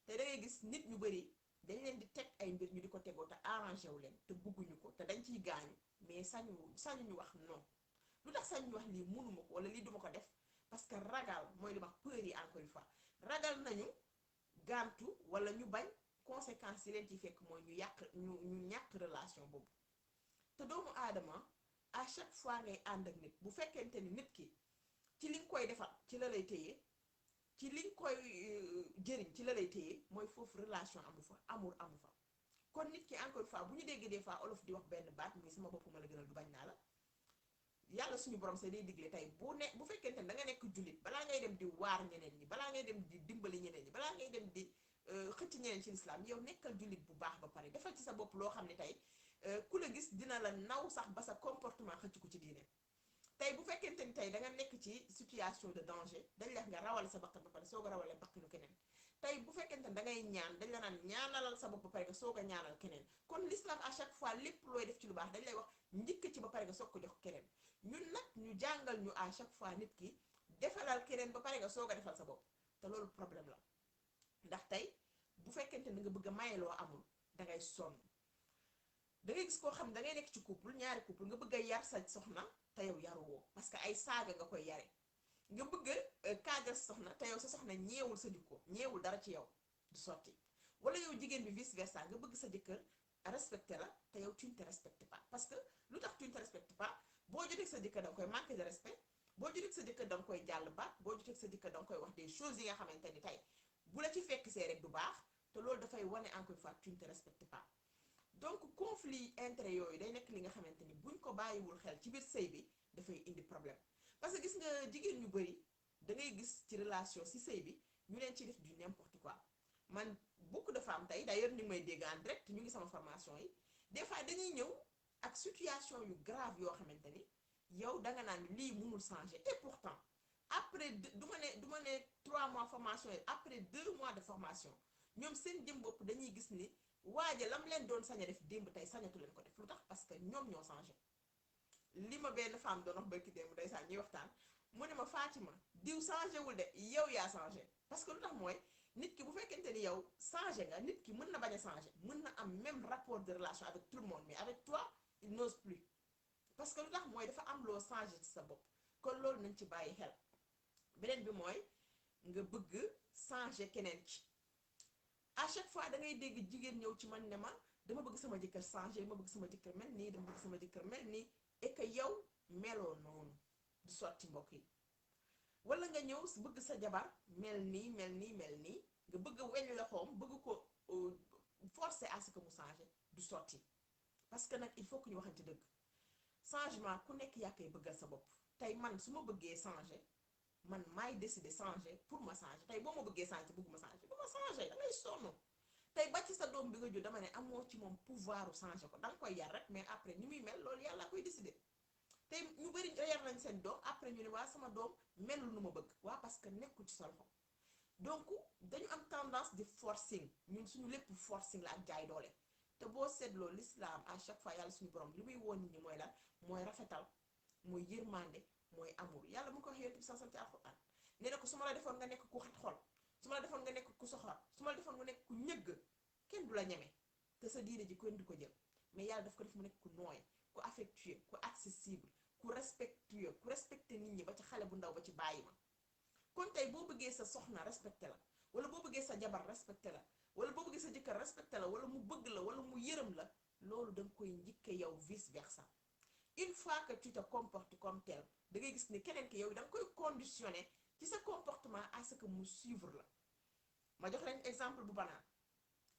te da ngay gis nit ñu bari dañ leen di teg ay mbir ñu di ko tegoo te arrangé wu leen te bugguñu ko te dañ ciy gaañu mais sañuñu wax non lu tax sañuñu wax lii mënuma ko wala lii duma ko def parce que ragal mooy li wax peur yi encore une fois ragal nañu gàntu wala ñu bañ conséquences yi leen ciy fekk mooy ñu ñàkk relation boobu te doomu aadama à chaque fois ngay ànd ak nit bu fekkente ni nit ki ci li nga koy defal ci la lay téye ci li nga koy jëriñ ci la lay téye mooy foofu relation amu fa amour amu fa kon nit ki encore une fois bu ñu déggee des fois olof di wax benn baat muy sama bopp ma la gënal du bañ naa la yàlla suñu borom sa day digle tey bu fekkente ne da nga nekk jullit balaa ngay dem di waar ñeneen ñi balaa ngay dem di dimbali ñeneen ñi balaa ngay dem di xëcc ñeneen ci lislaam yow nekkal jullit bu baax ba pare defal ci sa bopp loo xam ne tey ku la gis dina la naw sax ba sa comportement xëcc ko ci diine tey bu fekkente ni tey da nga nekk ci situation de danger dañ la nga rawale sa bakkan ba pare soo ko rawale bakkanu keneen tey bu fekkente ni da ngay ñaan dañ la naan ñaanalal sa bopp ba pare nga soog a ñaanal keneen kon l'islam à chaque fois lépp looy def ci lu baax dañ lay wax njëkk ci ba pare nga soog ko jox keneen ñun nag ñu jàngal ñu à chaque fois nit ki defalal keneen ba pare nga soog a defal sa bopp te loolu problème la ndax tey bu fekkente ni nga bëgg a mayeloo amul dangay sonn da ngay gis koo xam ne da ngay nekk ci couple ñaari couple nga bëgg a yar sa soxna te yow yaruwoo parce que ay saaga nga koy yare nga bëgg a kaagal sa soxna te yow sa soxna ñeewul sa jikko ñeewul dara ci yow du sotti wala yow jigéen bi vice versa nga bëgg sa jëkkër respecté la te yow tu ne te respectes pas parce que lu tax tu ne te respectes pas boo jotee sa jëkkër da nga koy manquer de respect boo jotee sa jëkkër da nga koy jàll baat boo jotee sa jëkkër da nga koy wax des choses yi nga xamante ni tey bu la ci fekk see rek du baax te loolu dafay wane encore une fois tu ne te respectes pas donc conflit intérêt yooyu day nekk li nga xamante ni buñ ko bàyyiwul xel ci biir sëy bi dafay indi problème parce que gis nga jigéen ñu bari da ngay gis ci relation ci sëy bi ñu leen ci def du n'importe quoi man beaucoup de femmes tey d'ailleurs ñu ngi may dégg en direct ñu ngi sama formation yi des fois dañuy ñëw ak situation yu grave yoo xamante ni yow danga naan lii mënul changer et pourtant après du ma ne 3 mois formation yi après 2 mois de formation ñoom seen jëm bopp dañuy gis ni waaja lam leen doon sañ a def démb tey sañatu leen ko def lu tax parce que ñoom ñoo changé li ma benn femme doon wax barki démb ndeysaan ñuy waxtaan mu ne ma Fatima diw changé wul de yow yaa changé parce que lu tax mooy nit ki bu fekkente ni yow changé nga nit ki mën na bañ a changé mën na am même rapport de relation avec tout le monde mais avec toi il n'ose plus parce que lu tax mooy dafa am loo changé ci sa bopp kon loolu nañ ci bàyyi xel beneen bi mooy nga bëgg changé keneen ci à chaque fois da ngay dégg jigéen ñëw ci man ne ma dama bëgg sama jëkkër changé dama bëgg sama jëkkër mel nii dama bëgg sama jëkkër mel nii et que yow meloo noonu du sotti mbokk yi wala nga ñëw bëgg sa jabar mel nii nga bëgg a weñ loxoom bëgg ko forcer à ce que mu changé du sotti parce que nag il faut que ñu waxante dëgg changement ku nekk yaa koy bëggal sa bopp tey man su ma bëggee changé man maay décider changer pour ma changer tey boo ma bëggee changer bëgguma changer ba ma changer da ngay sonn tey ba ci sa doom bi nga jur dama ne amoo ci moom pouvoir changer ko da nga koy yar rek mais après ni muy mel loolu yàlla koy décider tey ñu bëri yar nañ seen doom après ñu ne waa sama doom melul nu ma bëgg waa parce que nekkul ci sa loxo. Donc dañu am tendance di forcing ñun suñu lépp forcing la ak jaay doole te boo seetloo l'islam à chaque fois yàlla suñu borom li muy woon nit ñi mooy lan mooy rafetal mooy yërmande mooy amour yàlla mu ko wax yonent bi sallallahu alayhi wa sallam nee na ko su ma la defoon nga nekk ku xat xol su ma la defoon nga nekk ku soxor su ma la defoon nga nekk ku ñëgg kenn du la ñeme te sa diine ji kenn du ko jël mais yàlla daf ko def mu nekk ku nooy ku affectueux ku accessible ku respectueux ku respecté nit ñi ba ci xale bu ndaw ba ci bàyyi ma. kon tey boo bëggee sa soxna respecté la wala boo bëggee sa jabar respecté la wala boo bëggee sa jëkkër respecté la wala mu bëgg la wala mu yërëm la loolu danga koy njëkke yow vice versa. Une fois que tu te comportes comme tel da ngay gis ni keneen ki yow da nga koy conditionné ci sa comportement à ce que mu suivre la. ma jox leen exemple bu banaan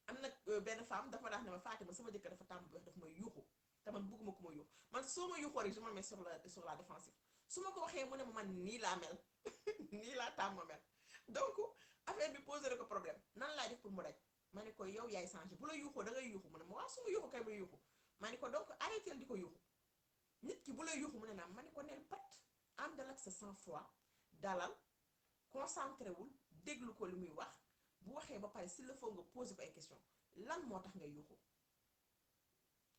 am na benn femme dafa daax ne ma Fatima sama jëkkër dafa tàmm wax daf may yuuxu te man bëgguma ko ma yuuxu man soo ma yuuxoo rek je me mets sur la défensive su ma ko waxee mu ne ma man nii laa mel nii laa tàmm mel. Donc affaire bi posé ko problème nan laa def pour mu daj ma ne ko yow yaay changé bu la yuuxoo da ngay yuuxu mu ne ma waaw su ma yuuxu kay ma yuuxu ma ne ko donc arrêté di ko yuuxu nit ki bu la yuuxu mu ne naam ma ne ko neel pat àndal ak sa sang-froid dalal concentré wul déglu ko li muy wax bu waxee ba pare s'il le faut nga posé ko ay question lan moo tax nga yuuxu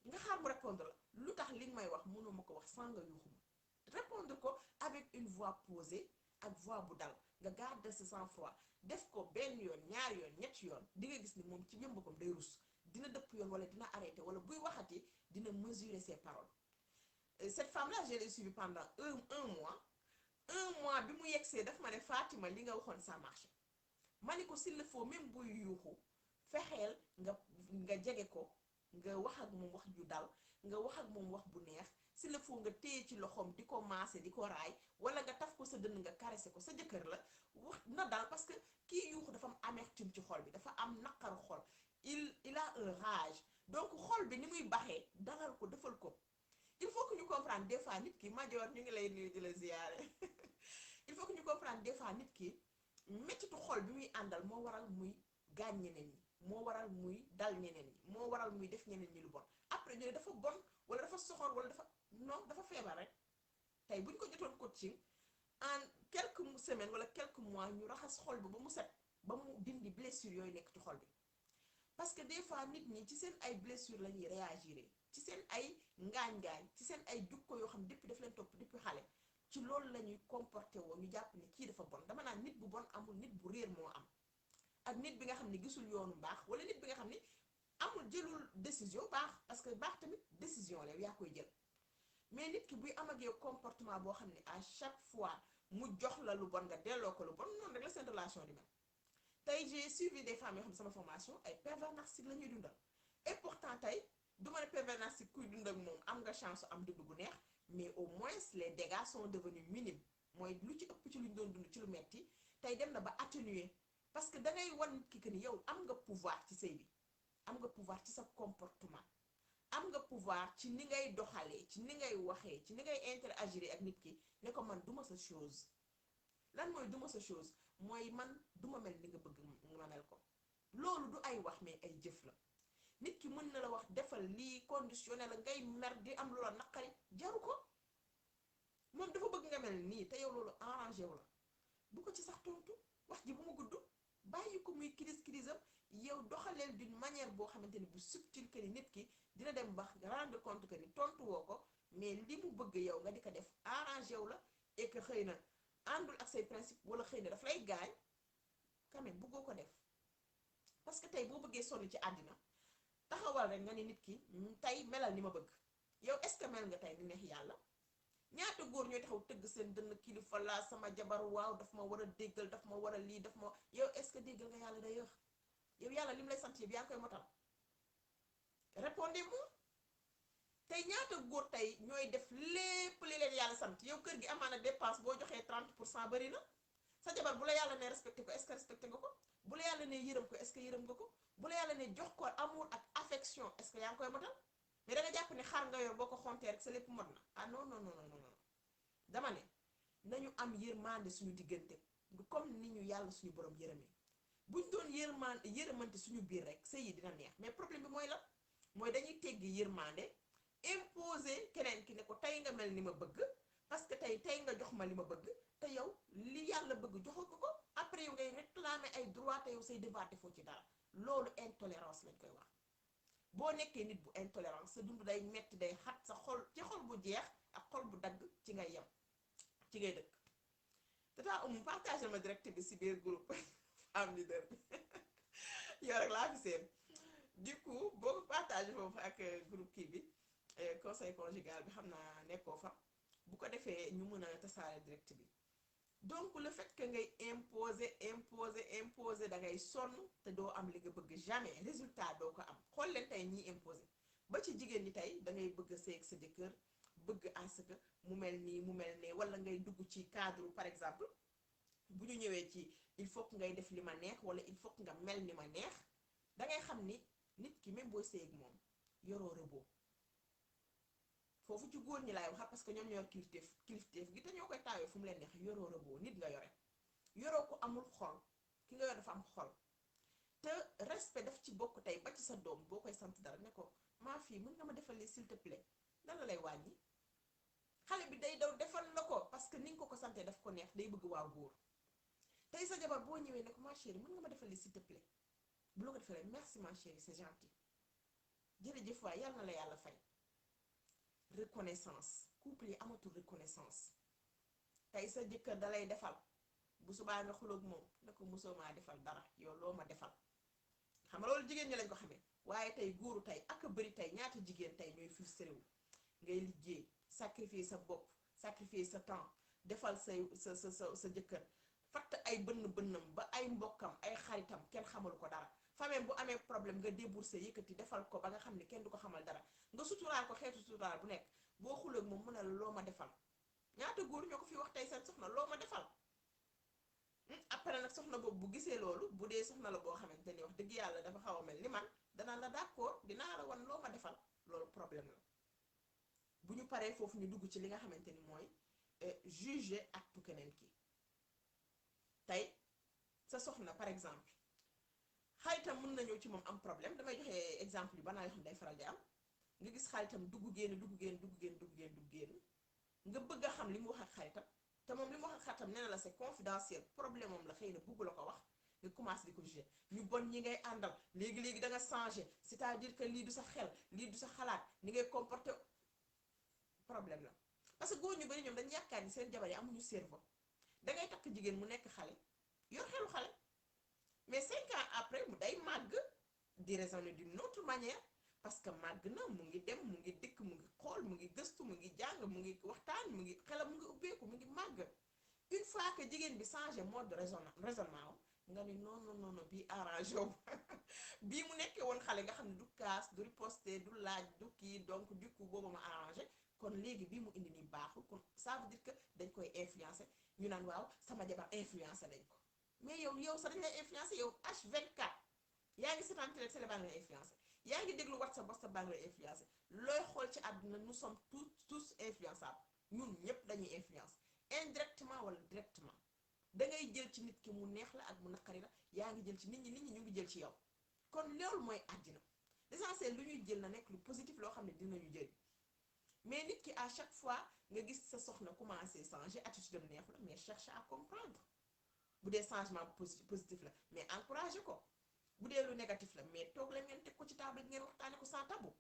nga xaar mu répondre la lu tax li nga may wax mënoo ma ko wax sans nga yuuxu ma répondre ko avec une voix posée ak voix bu dal nga garder ce sang-froid def ko benn yoon ñaari yoon ñetti yoon di nga gis ni moom ci jëm boppam day rus dina dëpp yoon wala dina arrêté wala buy waxati dina mesurer ses paroles. Cette femme là je l'ai suivie pendant un mois bi mu yegsee daf ma ne Fatima li nga waxoon ça marché ma ne ko s'il le faut même buy yuuxu fexeel nga jege ko nga wax ak moom wax ju dal nga wax ak moom wax bu neex s'il le faut nga téye ci loxoom di ko maase di ko raay wala nga taf ko sa dënn nga caressé ko sa jëkkër la wax na dal parce que kii yuuxu dafa am amertume ci xol bi dafa am naqaru xol il a un rage donc xol bi ni muy baxee dalal ko defal ko. Il faut que ñu comprendre des fois nit ki Madior ñu ngi lay nuyu di la ziyaare il faut que ñu comprendre des fois nit ki mettitu xol bi muy àndal moo waral muy gaañ ñeneen ñi moo waral muy dal ñeneen ñi moo waral muy def ñeneen ñi lu bon après ñu ne dafa bon wala dafa soxor wala dafa feebar rek tey bu ñu ko jotoon coaching en quelques semaines wala quelques mois ñu raxas xol bi ba mu set ba mu dindi blessure yooyu nekk ci xol bi parce que des fois nit ñi ci seen ay blessure la ñuy réagir. ci seen ay ngaañ-ngaañ ci seen ay jukko yoo xam depuis daf leen topp depuis xale ci loolu la ñuy comporté woo ñu jàpp ne kii dafa bon dama naan nit bu bon amul nit bu réer moo am ak nit bi nga xam ne gisul yoonu baax wala nit bi nga xam ne amul jëlul décision baax parce que baax tamit décision la yaa koy jël mais nit ki buy am ak yow comportement boo xam ne à chaque fois mu jox la lu bon nga delloo ko lu bon noonu rek la seen relation di mel tey j'ai suivi des femmes yoo xam ne sama formation ay pervers narcissiques la ñuy dundal et pourtant tey du ma ne pervers narcissique kuy dund ak moom am nga chance am dund bu neex mais au moins les dégâts sont devenus minimes mooy lu ci ëpp ci lu ñu doon dund ci lu metti tey dem na ba atténuer parce que dangay wan nit ki que ni yow am nga pouvoir ci sëy bi am nga pouvoir ci sa comportement am nga pouvoir ci ni ngay doxalee ci ni ngay waxee ci ni ngay interagir ak nit ki ne ko man duma sa chose lan mooy duma sa chose mooy man duma mel ni nga bëgg nga mel ko loolu du ay wax mais ay jëf la. nit ki mën na la wax defal lii conditionné la ngay mer di am loola naqari jaru ko moom dafa bëgg nga mel nii te yow loolu arrangé wu la bu ko ci sax tontu wax ji bu mu gudd bàyyi ko muy kiris-kirisam yow doxaleel d'une manière boo xamante ni bu subtil que ni nit ki dina dem ba rendre compte que ni tontu woo ko mais li mu bëgg yow nga di ko def arrangé wu la et que xëy na àndul ak say principe wala xëy na daf lay gaañ quand même bëggoo ko def parce que tey boo bëggee sonn ci àddina taxawal rek nga ni nit ki tey melal ni ma bëgg yow est-ce que mel nga tey ni neex yàlla ñaata góor ñooy taxaw tëgg seen dënn kilifa laa sama jabar waaw daf ma war a déggal daf ma war a lii daf ma yow est-ce que déggal nga yàlla day yëx yow yàlla li mu lay sant yëpp yaa ngi koy motal répondez-moi tey ñaata góor tey ñooy def lépp li leen yàlla sant yow kër gi amaana dépense boo joxee 30% bari na sa jabar bu la yàlla ne respecté ko est-ce que respecté nga ko bu la yàlla ne yërëm ko est-ce que yërëm nga ko bu la yàlla ne jox ko amour ak affection est-ce que yaa ngi koy motal mais da nga jàpp ne xar nga yor boo ko xontee rek sa lépp mot na ah non non non non non dama ne nañu am yërmande suñu diggante comme ni ñu yàlla suñu borom yërëmee buñ doon yërmante suñu biir rek sëy yi dina neex mais problème bi mooy la mooy dañuy teggi yërmande imposer keneen ki ne ko tey nga mel ni ma bëgg parce que tey nga jox ma li ma bëgg te yow li yàlla bëgg joxoo ko après yow ngay réclamer ay droit te yow say devoir defoo ci dara loolu intolérance lañ koy wax. boo nekkee nit bu intolérance sa dund day metti day xat sa xol ci xol bu jeex ak xol bu dagg ci ngay yem ci ngay dëkk. tata partagé ma direct bi si biir groupe femme leader bi yow rek laa fi seen du coup boo ko partagé foofu ak groupe kii bi conseil conjugal bi xam naa nekkoo fa bu ko defee ñu mën a tasaare direct bi. donc le fait que ngay imposer da ngay sonn te doo am li nga bëgg jamais résultat doo ko am xool leen tey ñiy imposer ba ci jigéen ñi tey da ngay bëgg a sëy ak sa jëkkër bëgg à ce que mu mel nii mu mel ne wala ngay dugg ci cadre par exemple bu ñu ñëwee ci il faut que ngay def li ma neex wala il faut que nga mel ni ma neex da ngay xam ni nit ki même boo sëy ak moom yoroo rëboo foofu ci góor ñi laay wax parce que ñoom ñoo yor kilifteef gi te ñoo koy taawee fu mu leen neex yoroo rëboo nit nga yore yoroo ko amul xol ki nga yor dafa am xol te respect daf ci bokk tey ba ci sa doom boo koy sant dara ne ko maa fii mën nga ma defal li s'il te plaît lan la lay wàññi xale bi day daw defal la ko parce que ni nga ko santee daf ko neex day bëgg waa góor tey sa jabar boo ñëwee ne ko ma chérie mën nga ma defal li s'il te plaît bu la ko defalee merci ma chérie c'est gentil jërëjëf waay yàlla na la yàlla fay. reconnaissance couple yi amatul reconnaissance tey sa jëkkër dalay defal bu subaa nga xuloog moom ne ko mosoo maa defal dara yow loo ma defal xam nga loolu jigéen ñi lañ ko xamee waaye tey góoru tey ak a bëri tey ñaata jigéen tey ñooy frustré wu ngay liggéey sacrifier sa bopp sacrifier sa temps defal sa jëkkër fatt ay bënnam ba ay mbokkam ay xaritam kenn xamul ko dara famille bu amee problème nga déboursé yëkkati defal ko ba nga xam ne kenn du ko xamal dara nga suturaal ko xeetu suturaal bu nekk boo xuloog moom mu ne la loo ma defal ñaata góor ñoo ko fi wax tey seen soxna loo ma defal après nag soxna boobu bu gisee loolu bu dee soxna la boo xamante ni wax dëgg yàlla dafa xaw a mel ni man danaa la d'accord dinaa la wan loo ma defal loolu problème la bu ñu paree foofu ñu dugg ci li nga xamante ni mooy juger actu keneen ki tey sa soxna par exemple xaritam mën na ñëw ci moom am problème damay joxe exemple yu banaa yoo xam ne day faral di am nga gis xaritam dugg génn nga bëgg a xam li mu wax ak xaritam te moom li mu wax ak xaritam nee na la c'est confidentiel problème moom la xëy na bëggu la ko wax nga commencé di ko juger ñu bon ñi ngay àndal léegi da nga changé c'est-à-dire que lii du sa xel lii du sa xalaat ni ngay comporter problème la parce que góor ñu bari ñoom dañu yaakaar ni seen jabar yi amuñu cerveau dangay takk jigéen mu nekk xale yor xelu xale mais 5 ans après mu day màgg di raisonner d'une autre manière parce que màgg na mu ngi dem mu ngi dikk mu ngi xool mu ngi gëstu mu ngi jàng mu ngi waxtaan mu ngi xelam mu ngi ubbeeku mu ngi màgg une fois que jigéen bi changé mode de raisonnement nga ni non bii arrangé wu bii mu nekkee woon xale nga xam ne du kaas du riposter du laaj du kii donc du coup boobu ma arrangé kon léegi bii mu indi nii baaxul kon ça veut dire que dañ koy influencer ñu naan waaw sama jabar influencer nañ ko mais yow sax dañ lay influencer yow H24 yaa ngi seetaan télé baa ngi lay influencer yaa ngi déglu WhatsApp baa ngi lay influencer looy xool ci àdduna nous sommes tous influençables ñun ñépp dañuy influence indirectement wala directement dangay jël ci nit ki mu neex la ak mu naqari la yaa ngi jël ci nit ñi ñu ngi jël ci yow kon loolu mooy àddina l'essentiel lu ñuy jël na nekk lu positif loo xam ne dinañu jël mais nit ki à chaque fois nga gis sa soxna commencé changer attitude am neexu la mais cherche à comprendre bu dee changement positif la mais encouragé ko bu dee lu négatif la mais toog la ngeen teg ko ci table ngeen waxtaane ko sans tabou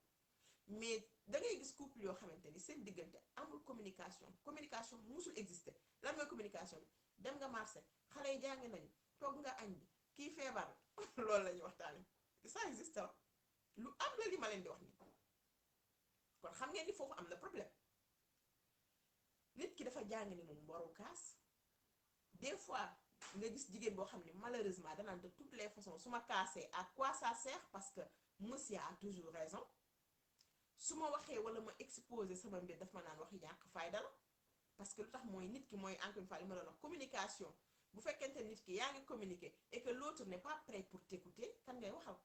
mais dangay gis couple yoo xamante ni seen diggante amul communication musul exister lan mooy communication bi dem nga marché xale yi jàngi nañu toog nga añ bi kii feebar loolu la ñuy waxtaane ça existe lu am la li ma leen di wax ni kon xam ngeen ni foofu am na problème nit ki dafa jàng ni moom warul kaas des fois nga gis jigéen boo xam ne malheureusement danaan de toutes les façons su ma kaasee à quoi ça sert parce que monsieur a toujours raison su ma waxee wala ma exposer sama mbir daf ma naan waxi ñàkk fayda la parce que lu tax mooy nit ki mooy encore une fois li ma doon wax communication bu fekkente nit ki yaa ngi communiquer et que l'autre n'est pas prêt pour t'écouter kan ngay waxal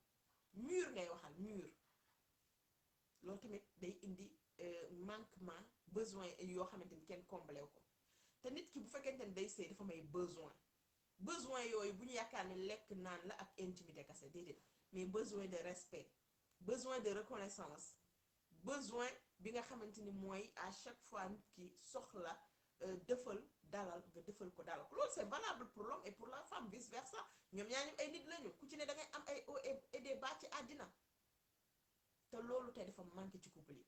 mur ngay waxal mur loolu tamit day indi manquement besoin yoo xamante ni kenn comblé ko te nit ki bu fekkente ni day sëy dafa may besoin yooyu bu ñu yaakaar ne lekk naan la ak intimité kase déedéet mais besoin de respect besoin de reconnaissance besoin bi nga xamante ni mooy à chaque fois nit ki soxla defal dalal nga defal ko dalal ko loolu c'est valable pour l'homme et pour la femme vice versa ñoom ñaa ñëpp ay nit lañu ku ci ne da ngay am ay hauts et des bas ci àddina te loolu tey dafa manqué ci couple yi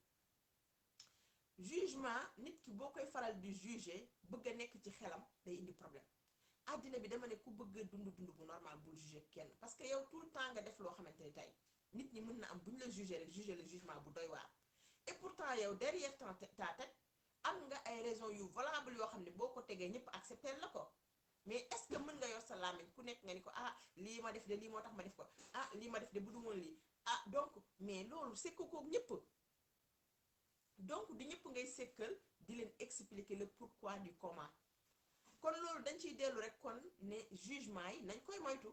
jugement nit ki boo koy faral di juger bëgg a nekk ci xelam day indi problème àddina bi dama ne ku bëgg a dund bu normal bul juger kenn parce que yow tout le temps nga def loo xamante ni tey nit ñi mën na am bu ñu la juger rek juger le jugement bu doy waar et pourtant yow derrière ta tête am nga ay raisons yu valable yoo xam ne boo ko tegee ñëpp accepter la ko mais est-ce que mën nga yor sa làmmiñ ku nekk nga ni ko ah lii ma def de lii moo tax ma def ko ah lii ma def de bu du woon lii ah donc mais loolu c'est ko ñëpp donc di ñëpp ngay sekkal di leen expliquer le pourquoi du comment kon loolu dañ ciy dellu rek kon ne jugement yi nañ koy moytu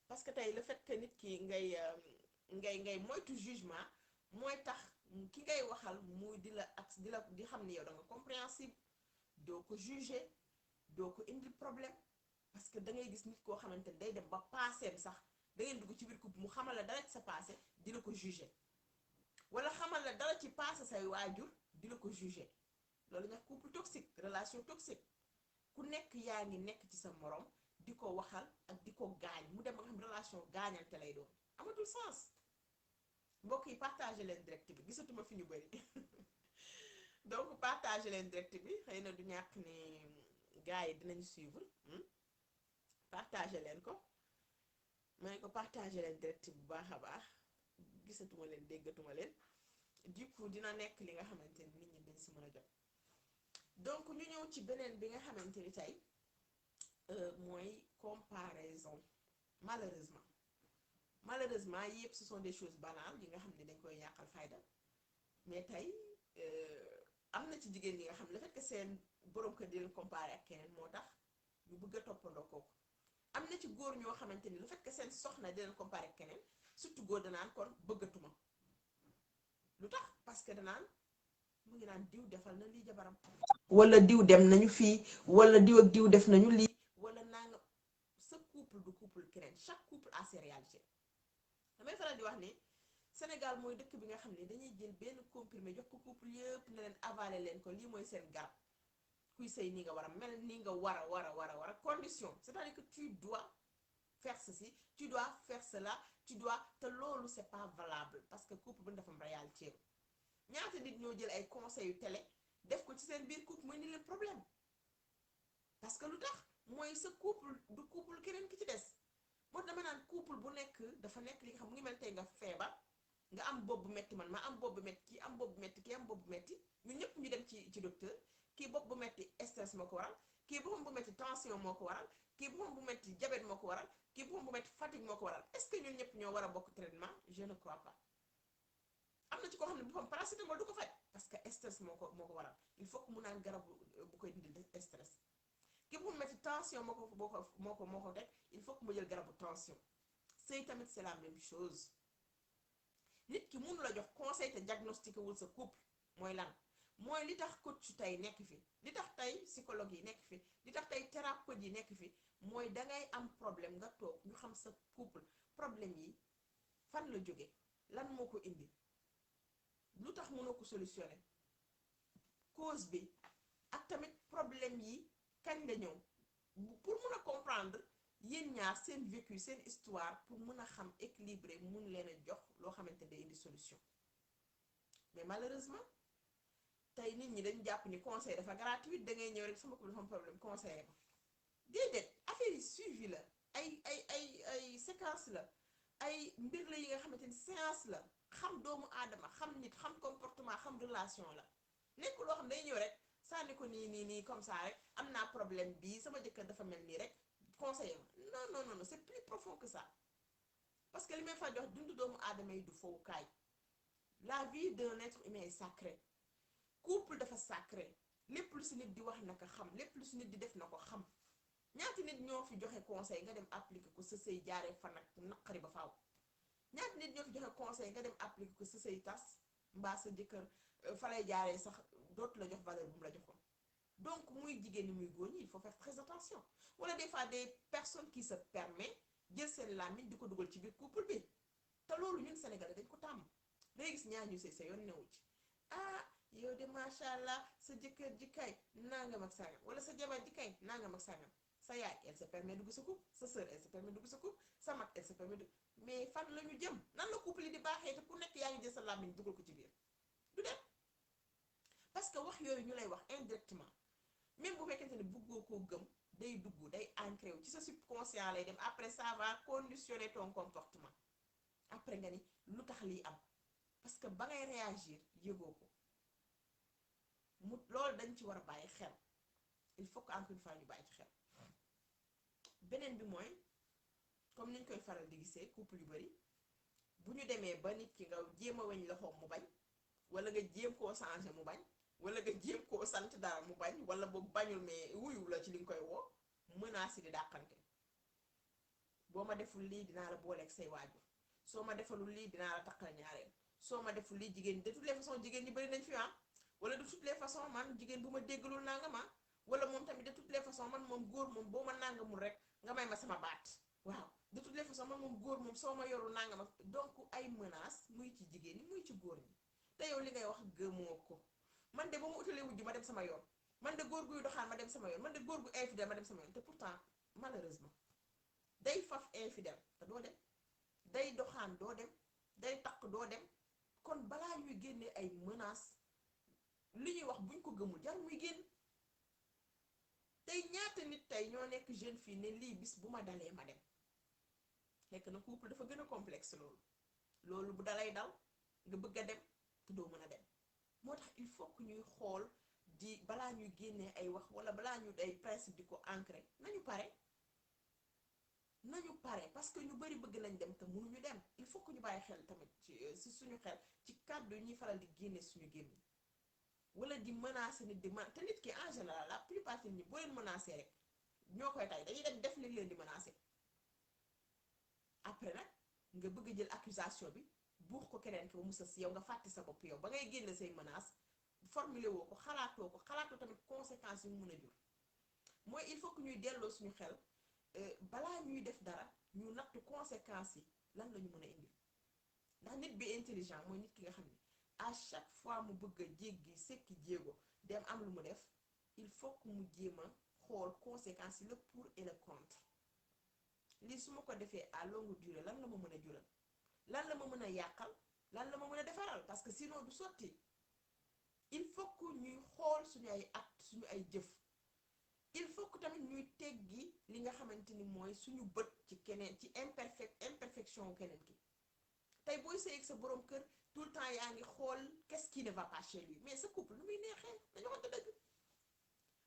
parce que tey le fait que nit ki ngay moytu jugement mooy tax ki ngay waxal muy di xam ni yow da nga compréhensible doo ko juger doo ko indil problème parce que da ngay gis nit koo xamante ni day dem ba paaseem sax da ngeen dugg ci biir couple mu xamal la dara ci sa passé di la ko juger wala xamal la dara ci passé say waajur di la ko juger loolu nga couple toxique relation toxique ku nekk yaa ngi nekk ci sa morom di ko waxal ak di ko gaañ mu dem ba nga xam relation gaañante lay doon amatul sens mbokk yi partagé leen direct bi gisatuma fi ñu bari donc partagé leen direct bi xëy na du ñàkk ni gars yi dinañ suivre partagé leen ko ma ne ko partagé leen direct bu baax a baax gisatuma leen déggatuma leen du coup dina nekk li nga xamante ni nit ñi dañ si mën a jot donc ñu ñëw ci beneen bi nga xamante ni tey mooy comparaison malheureusement yëpp ce sont des choses banales yi nga xam ne dañ koy ñàkkal fayda mais tey am na ci jigéen ñi nga xam ne le fait que seen borom kër di leen comparer ak keneen moo tax ñu bëgg a toppandoo kooku am na ci góor ñoo xamante ni le fait que seen soxna di leen comparer ak keneen surtout góor danaan kon bëggatuma lu tax parce que danaan mu ngi naan diw defal na lii jabaram wala diw dem nañu fii wala diw ak diw def nañu lii wala naa nga sa couple du couple keneen chaque couple a ses réalités damay faral di wax ni Sénégal mooy dëkk bi nga xam ne dañuy jël benn comprimé jox ko couple yëpp ne leen avaler leen ko lii mooy seen garab kuy sëy nii nga war a mel nii nga war a condition c'est-à-dire que tu dois faire ceci tu dois faire cela tu dois te loolu c'est pas valable parce que couple bu dafa am réalité ñaata nit ñoo jël ay conseils yu télé def ko ci seen biir couple mooy ni leen problème parce que lu tax mooy sa couple du couple keneen ki ci des moo dama naan couple bu nekk dafa nekk li nga xam mu ngi mel tey nga feebar nga am bopp bu metti man ma am bopp bu metti kii am bopp bu metti kii am bopp bu metti ñun ñëpp ñu dem ci docteur kii bopp bu metti stress moo ko waral kii boppam bu metti tension moo ko waral kii boppam bu metti diabète moo ko waral kii boppam bu metti fatigue moo ko waral est-ce que ñun ñëpp ñoo war a bokk traitement je ne crois pas am na ci koo xam ne boppam paracétamol du ko faj parce que stress moo ko waral il faut que mu naan garab bu koy dindi stress kii boppam metti tension moo ko teg il faut que mu jël garabu tension sëy tamit c'est la même chose nit ki mënu la jox conseil te diagnostiqué wul sa couple mooy lan mooy li tax coach tey nekk fi li tax tey psychologue yi nekk fi li tax tey thérapeute yi nekk fi mooy dangay am problème nga toog ñu xam sa couple problème yi fan la jóge lan moo ko indi lu tax mënoo ko solutionner cause bi ak tamit problème yi kañ la ñëw pour mën a comprendre yéen ñaar seen vécu seen histoire pour mën a xam équilibré mun leen a jox loo xamante day indi solution mais malheureusement tey nit ñi dañu jàpp ni conseil dafa gratuit da ngay ñëw rek sama ko dafa am problème conseiller ko déedéet affaire yi suivi la ay séquence la ay mbir la yi nga xamante ni séance la xam doomu aadama xam nit xam comportement xam relation la nekk loo xam day ñëw rek sànni ko nii comme ça rek am naa problème bii sama jëkkër dafa mel nii rek conseiller ma non c'est plus profond que ça parce que li may fa jox dundu doomu aadama yi du fowukaay la vie d'un être humain est sacrée couple dafa sacré lépp lu si nit di wax naka xam lépp lu si nit di def na ko xam ñaati nit ñoo fi joxe conseil nga dem appliquer ko sa sëy jaaree fan ak naqari ba faaw ñaati nit ñoo fi joxe conseil nga dem appliquer ko sa sëy tas mbaa sa jëkkër fa lay jaaree sax dootu la jox valeur bu mu la joxoon donc muy jigéen ñi muy góor ñi il faut faire très attention wala des fois des personnes qui se permettent jël seen làmmiñ di ko dugal ci biir couple bi te loolu ñun Sénégalais dañ ko tàmm day gis ñaar ñu sëy sa yoon newu ci yow de macha allah sa jëkkër ji kay nangam ak sangam wala sa jabar ji kay nangam ak sangam sa yaay elle se permet dugg sa couple sa sœur elle se permet dugg sa couple sa mag elle se permet dugg mais fan la ñu jëm nan la couple yi di baaxee te ku nekk yaa ngi jël sa làmmiñ dugal ko ci biir du dem parce que wax yooyu ñu lay wax indirectement même bu fekkente ne bëggoo koo gëm day dugg day ancré wu ci sa subconscient lay dem après ça va conditionner ton comportement après nga ni lu tax lii am parce que ba ngay réagir yëgoo ko mu loolu dañ ci war a bàyyi xel il faut que encore une fois ñu bàyyi ci xel beneen bi mooy comme niñ koy faral di gisee couple yu bari bu ñu demee ba nit ki nga jéem a weñ loxoom mu bañ wala nga jéem koo changer mu bañ wala nga jéem koo sant dara mu bañ wala boog bañul mais wuyu la ci li nga koy woo menace di dàqante boo ma deful lii dinaa la booleeg say waajur soo ma defalul lii dinaa la takkal ñaareel soo ma deful lii jigéen de toutes les façons jigéen ñi bari nañ fi wala de toutes les façons man jigéen bu ma déggalul nangama wala moom tamit de toutes les façons man moom góor moom boo ma nangamul rek nga may ma sama baat waaw de toutes les façons man moom góor moom soo ma yorul nangama donc ay menaces muy ci jigéen ñi muy ci góor ñi te yow li ngay wax gëmoo ko man de ba ma utalee wujj ma dem sama yoon man de góor guy doxaan ma dem sama yoon man de góor gu infidèle ma dem sama yoon te pourtant malheureusement day faf infidèle te doo dem day doxaan doo dem day takk doo dem kon balaa ñuy génnee ay menaces li ñuy wax buñ ko gëmul jar muy génn tey ñaata nit tey ñoo nekk jeune fille ne lii bis bu ma dalee ma dem fekk na couple dafa gën a complexe loolu bu dalay dal nga bëgg a dem te doo mën a dem moo tax il faut que ñuy xool di balaa ñuy génnee ay wax wala balaa ñu ay principe di ko ancré nañu pare parce que ñu bari bëgg nañ dem te mënuñu dem il faut que ñu bàyyi xel tamit ci suñu xel ci kàddu yi ñuy faral di génne suñu gémmiñ wala di menacer nit te nit ki en général la plupart nit ñi boo leen menacer rek ñoo koy tay dañuy dem def li leen di menacer après nag nga bëgg jël accusation bi buux ko keneen ki ba mu sës yow nga fàtte sa bopp yow ba ngay génne say menaces formuler woo ko xalaatoo tamit conséquences yi mu mën a jur mooy il faut que ñuy delloo suñu xel balaa ñuy def dara ñu natt conséquences yi lan la ñu mën a indi ndax nit bi intelligent mooy nit ki nga xam ne à chaque fois mu bëgg a jéggi sekki jéego dem am lu mu def il faut que mu jéem a xool conséquences yi le pour et le contre lii su ma ko defee à longue durée lan la ma mën a jural lan la ma mën a yàqal lan la ma mën a defaral parce que sinon du sotti il faut que ñuy xool suñu ay actes suñu ay jëf il faut que tamit ñuy teggi li nga xamante ni mooy suñu bët ci keneen ci imperfection wu keneen ki tey booy sëy ak sa borom kër tout le temps yaa ngi xool qu'est-ce qui ne va pas chez lui mais sa couple lu muy neexee dañu waxante dëgg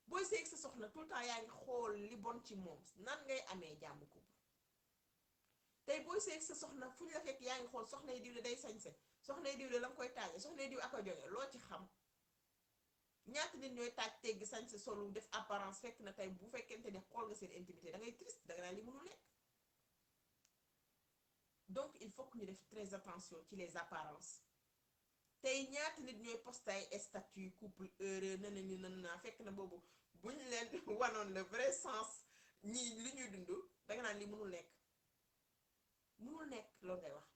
booy sëy ak sa soxna tout le temps yaa ngi xool li bon ci moom nan ngay amee jàmm couple tey booy sëy ak sa soxna fu ñu la fekk yaa ngi xool soxna yi diw de day sañse soxna yi diw de la nga koy taaje soxna yi diw ak a joxe loo ci xam ñaata nit ñooy taaj teggi sañse solu def apparence fekk na tey bu fekkente ne xool nga seen intimité da ngay triste da nga naan li mënul nekk donc il faut que ñu def très attention ci les apparences tey ñaata nit ñooy posté ay statut couple heureux na ni nan naa fekk na boobu buñ leen wanoon le vrai sens ñii li ñuy dund danga naan li mënul nekk loolu ngay wax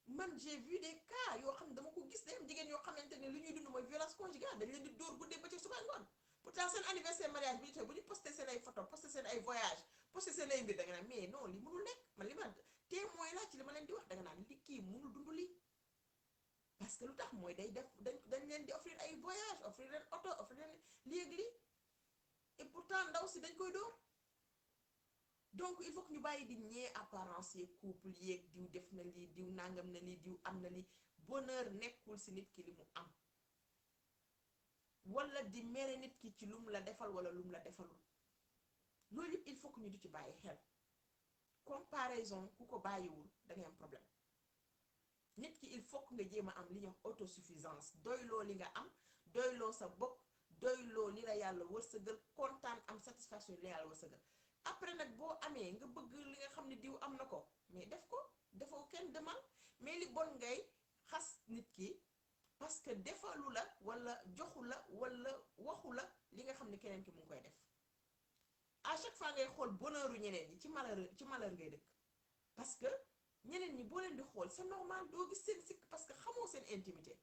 man j'ai vu des cas yoo xam ne dama ko gis dem jigéen yoo xamante ne li ñuy dund mooy violence conjugale dañ leen di dóor guddee ba ci suba ngoon pourtant seen anniversaire mariage bi ñu bu ñu posté seen ay photo posté seen ay voyage posté seen ay mbir danga naan mais non li mënul nekk man li ma témoin laa ci li ma leen di wax danga naan li kii mënul dund lii parce que lu tax mooy day def dañ leen di offrir ay voyage offrir leen oto offrir leen lii ak lii et pourtant ndaw si dañ koy dóor donc il faut que ñu bàyyi di ñee apparence yeeg couple yeeg diw def na lii diw nangam na lii diw am na lii bonheur nekkul si nit ki li mu am wala di mere nit ki ci lum la defal wala lum la defalul loolu yëpp il faut que ñu di ci bàyyi xel comparaison ku ko bàyyiwul da ngay am problème nit ki il faut que nga jéem a am li ñuy wax autosuffisance doyloo li nga am doyloo sa bopp doyloo li la yàlla wërsëgal kontaan am satisfaction li la yàlla wërsëgal après nag boo amee nga bëgg li nga xam ne diw am na ko mais def ko defoo kenn demal mais li bon ngay xas nit ki parce que defalu la wala joxu la wala waxu la li nga xam ne keneen ki mu ngi koy def à chaque fois ngay xool bonheuru ñeneen ñi ci malheur ngay dëkk parce que ñeneen ñi boo leen di xool c'est normal doo gis seen sikk parce que xamoo seen intimité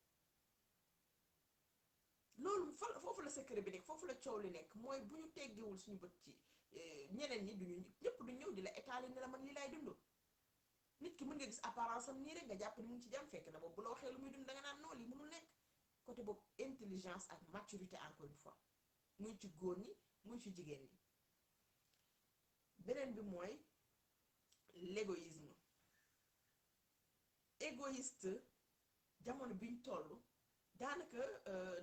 loolu foofu la secret bi nekk, foofu la coow li nekk, mooy bu ñu teggiwul suñu bët ci ñeneen ñi duñu ñëpp du ñëw di la étaler ne la man lii laay dund. nit ki mën nga gis apparence am nii rek nga jàpp ni mu ngi ci jàmm, fekk na boobu bu la waxee lu muy dund danga naan non lii mënul nekk. côté boobu intelligence ak maturité encore une fois muy ci góor ñi muy ci jigéen ñi. beneen bi mooy l'égoïsme. égoïste jamono biñ toll daanaka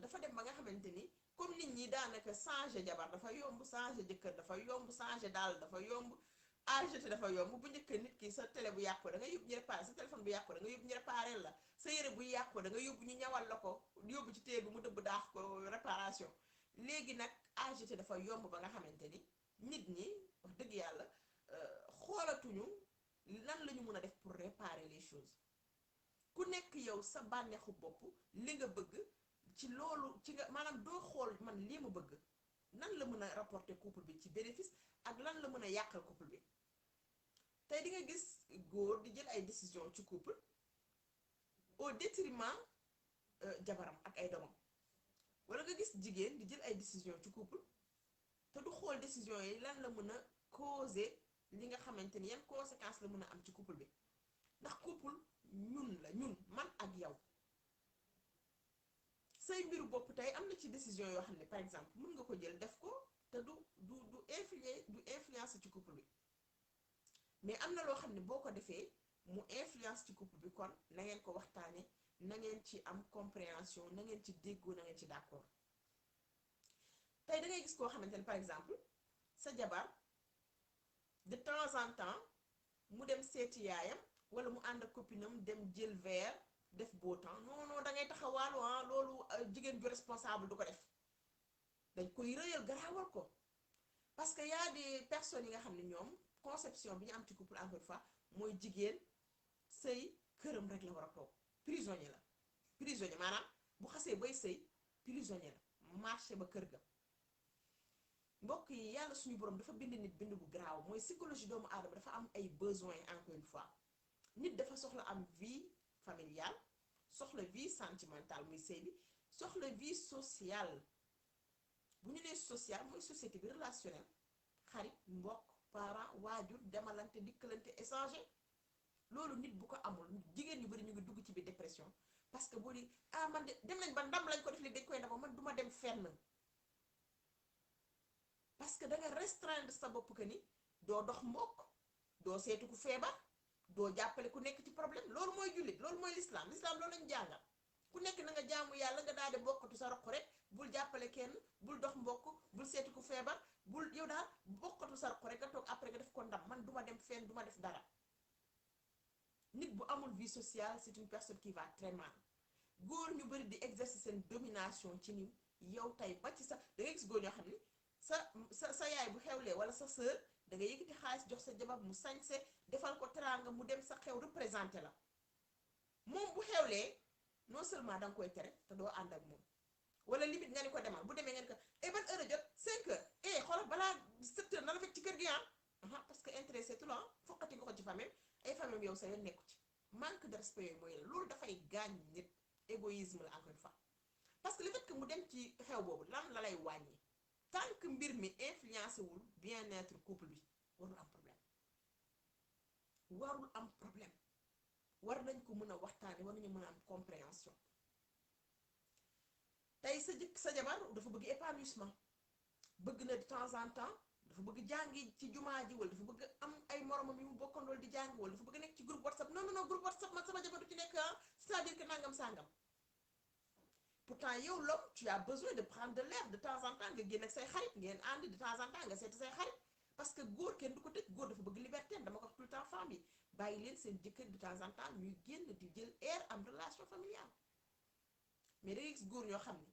dafa dem ba nga xamante ni comme nit ñi daanaka changer jabar dafa yomb, changer jëkkër dafa yomb, changer daal dafa yomb, acheter dafa yomb. bu njëkk nit ki sa télé bu yàqu da nga yóbbu ñu réparé, sa téléphone bu yàqu da nga yóbbu ñu réparé la, sa yére bu yàqu da nga yóbbu ñu ñawal la ko, yóbbu ci téer bi mu dëbb daax ko réparation. léegi nag acheter dafa yomb ba nga xamante ni nit ñi wax dëgg yàlla xoolatuñu lan la ñu mën a def pour réparer les choses. ku nekk yow sa bànneexu bopp li nga bëgg ci loolu ci nga maanaam doo xool man lii ma bëgg nan la mën a rapporter couple bi ci bénéfice ak lan la mën a yàqal couple bi. tey di nga gis góor di jël ay décision ci couple au détriment jabaram ak ay doomam, wala nga gis jigéen di jël ay décision ci couple te du xool décision yi lan la mën a causer li nga xamante ni yan conséquences la mën a am ci couple bi. ndax couple ñun la, ñun man ak yow say mbiru bopp tey am na ci décision yoo xam ne par exemple mën nga ko jël def ko te du influence ci couple bi, mais am na loo xam ne boo ko defee mu influence ci couple bi, kon na ngeen ko waxtaane, na ngeen ci am compréhension, na ngeen ci déggoo, na ngeen ci d'accord. tey da ngay gis koo xamante ne par exemple sa jabar de temps en temps mu dem seeti yaayam wala mu ànd ak copinam dem jël verre def beau temps, non da ngay taxawaalu loolu jigéen ju responsable du ko def, dañ koy rëyal garaawal ko. parce que y a des personnes yi nga xam ne ñoom conception bi ñu am ci couple encore une fois mooy jigéen sëy këram rek la war a toog, prisonnier la, prisonnier maanaam bu xasee bay sëy prisonnier la, marché ba kër ga. mbokk yi yàlla suñu borom dafa bind nit bind bu garaaw, mooy psychologie doomu aadama dafa am ay besoins encore une fois. nit dafa soxla am vie familiale, soxla vie sentimentale muy sëy bi, soxla vie sociale. bu ñu nee social mooy société bi relationnel, xarit, mbokk, parent, waajur, demalante, dikkalante, échanger. loolu nit bu ko amul, jigéen ñu bari ñu ngi dugg ci biir dépression parce que boo di man de dem nañ ba ndam lañ ko def li dañ koy ndama man duma dem fenn. parce que da nga restreindre sa bopp que ni doo dox mbokk, doo seetu ku feebar, doo jàppale ku nekk ci problème. loolu mooy jullit, loolu mooy l'islam loolu lañu jàngal. ku nekk na nga jaamu yàlla, nga daal di bokkatu sa roq rek, bul jàppale kenn, bul dox mbokk, bul seetu ku feebar, bul yow daal bokkatu sa roq rek nga toog après nga def ko ndam, man duma dem fenn, duma def dara. nit bu amul vie sociale c'est une personne qui va très mal. góor ñu bari di exercer seen domination ci ni yow tey ba ci sa da ngay gis góor ñoo xam ni sa yaay bu xewlee wala sa sœur da nga yëkkati xaalis jox sa jabar mu sañse defal ko teraanga mu dem sa xew représenté la. moom bu xewlee non seulement danga koy tere te doo ànd ak moom, wala limite nga ni ko demal, bu demee ngeen ko ban heure a jot 5 heures xoolal balaa 7 heures na la fekk ci kër gi parce que intéressé tout la foqati nga ko ci famille ay famille yow sa yoon nekku ci. manque de respect yooyu mooy la loolu dafay gaañ nit, égoïsme la encore une fois. parce que le fait que mu dem ci xew boobu lan la lay wàññi, tant que mbir mi influencé wul bien-être couple bi warul am problème, warul am problème. war nañ ko mën a waxtaane, war nañu mën a am compréhension. tey sa jabar dafa bëgg épanouissement, bëgg na de temps en temps dafa bëgg jàngi ci jumaa ji, wala dafa bëgg am ay moromam yu mu bokkandool di jàngi, wala dafa bëgg nekk ci groupe WhatsApp. non groupe WhatsApp man sama jabar du ci nekk c'est-à-dire que nangam sangam. pourtant yow l'homme tu as besoin de prendre de l'air de temps en temps, nga génn ak say xarit ngeen ànd de temps en temps nga seeti say xarit. parce que góor kenn du ko tëj, góor dafa bëgg liberté, dama ko wax tout le temps femme yi bàyyi leen seen jëkkër de temps en temps ñuy génn di jël air am relation familiale. mais da ngay gis góor ñoo xam ni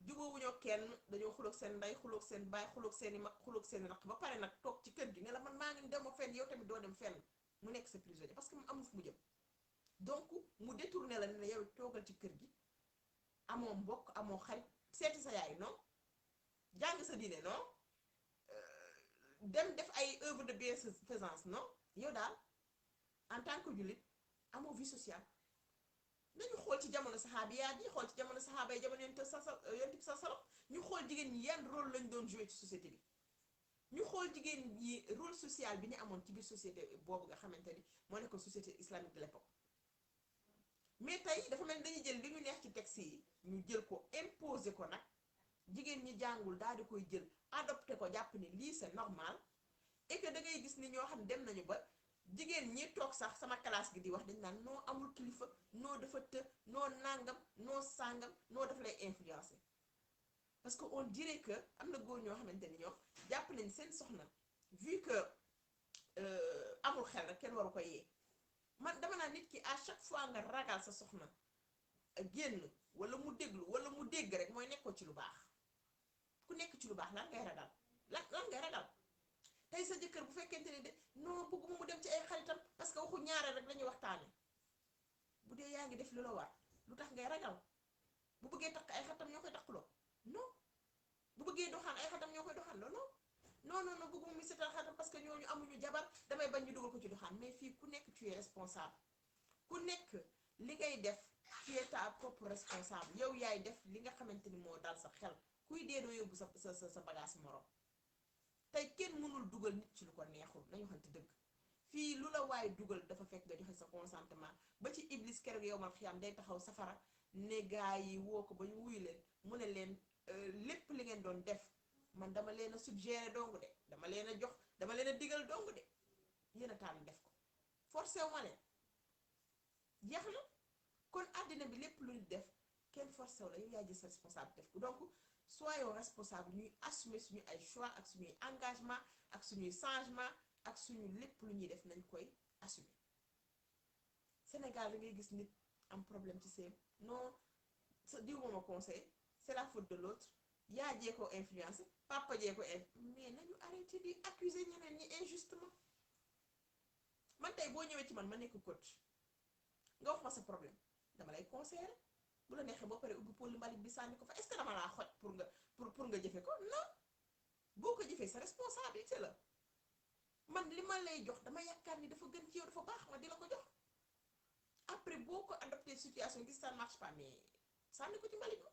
jubóowuñoo kenn, dañoo xuloog seen ndey, xuloog seen baay, xuloog seen i mag, xuloog seen i raq, ba pare nag toog ci kër gi ne la man maa ngi dem ma fenn, yow tamit doo dem fenn, mu nekk sa prisonnier parce que mu amul fu mu jëm. donc mu détourné la ne la yow toogal ci kër gi, amoo mbokk, amoo xarit, seeti sa yaay non, jàng sa diine non, dem def ay œuvre de bienfaisance non, yow daal en tant que jullit amoo vie sociale. nañu xool ci jamono saxaabiyaat yi xool ci jamono saxaaba yi jamono yonent bi sa salo ñu xool jigéen ñi yan rôle lañ doon jouer ci société bi ñu xool jigéen ñi rôle social bi ñu amoon ci biir société boobu nga xamante ni moo nekkoon société islamique de l'époque mais tey dafa mel ni dañuy jël li ñu neex ci texte yi ñu jël ko imposer ko nag jigéen ñi jàngul daal di koy jël adopté ko jàpp ni lii c'est normal et que da ngay gis ni ñoo xam dem nañu ba jigéen ñi toog sax sama classe gi di wax dañ naan noo amul kilifa noo dafa të noo nàngam noo sàngam noo dafa lay influencer parce que on dirait que am na góor ñoo xamante ni ñoom jàpp nañ seen soxna vu que amul xel rek kenn waru ko yee man dama naa nit ki à chaque fois nga ragal sa soxna génn wala mu déglu wala mu dégg rek mooy nekkoo ci lu baax ku nekk ci lu baax lan ngay ragal lan ngay ragal tey sa jëkkër bu fekkente ne de non bëgguma mu dem ci ay xaritam parce que waxu ñaareel rek lañuy waxtaane bu dee yaa ngi def lu la war lu tax ngay ragal bu bëggee takk ay xaritam ñoo koy takkuloo non bu bëggee doxaan ay xaritam ñoo koy doxaan loo non bëgguma mu seetal xaritam parce que ñooñu amuñu jabar damay bañ ñu dugal ko ci doxaan mais fii ku nekk tu es responsable ku nekk li ngay def tu es ta propre responsable yow yaay def li nga xamante ni moo dal sa xel kuy dee doo yóbbu sa bagage morom tey kenn mënul dugal nit ci lu ko neexul nañu xamante dëgg fii lu la waaye dugal dafa fekk nga joxe sa consentement ba ci iblis keroog yow mal xiyaam day taxaw safara ne gaa yi woo ko ba ñu wuyu leen mu ne leen lépp li ngeen doon def man dama leen a suggéré dong de dama leen a jox dama leen a digal dong de yéen a tànn def ko forcé wu ma leen jeex na kon àddina bi lépp lu nit def kenn forcé wu la yow yaa jël sa responsable def ko donc soyons responsables ñuy assumer suñu ay choix ak suñuy engagement ak suñuy changement ak suñu lépp lu ñuy def nañ koy assumer Sénégal da ngay gis nit am problème ci seen non sa diw moom a conseil c'est la faute de l'autre yaa jee ko influencé papa jee ko mais nañu arrêté di accuser ñeneen ñi injustement man tey boo ñëwee ci man ma nekk coach nga wax ma sa problème dama lay conseiller bu la neexee boo paree ubbi pôle mbalit bi sànni ko fa est-ce que dama laa xoj pour nga jëfe ko non boo ko jëfee sa responsabilité la man li ma lay jox dama yaakaar ni dafa gën ci yow dafa baax ma di la ko jox après boo ko adopté situation gis ça ne marche pas mais sànni ko ci mbalit ko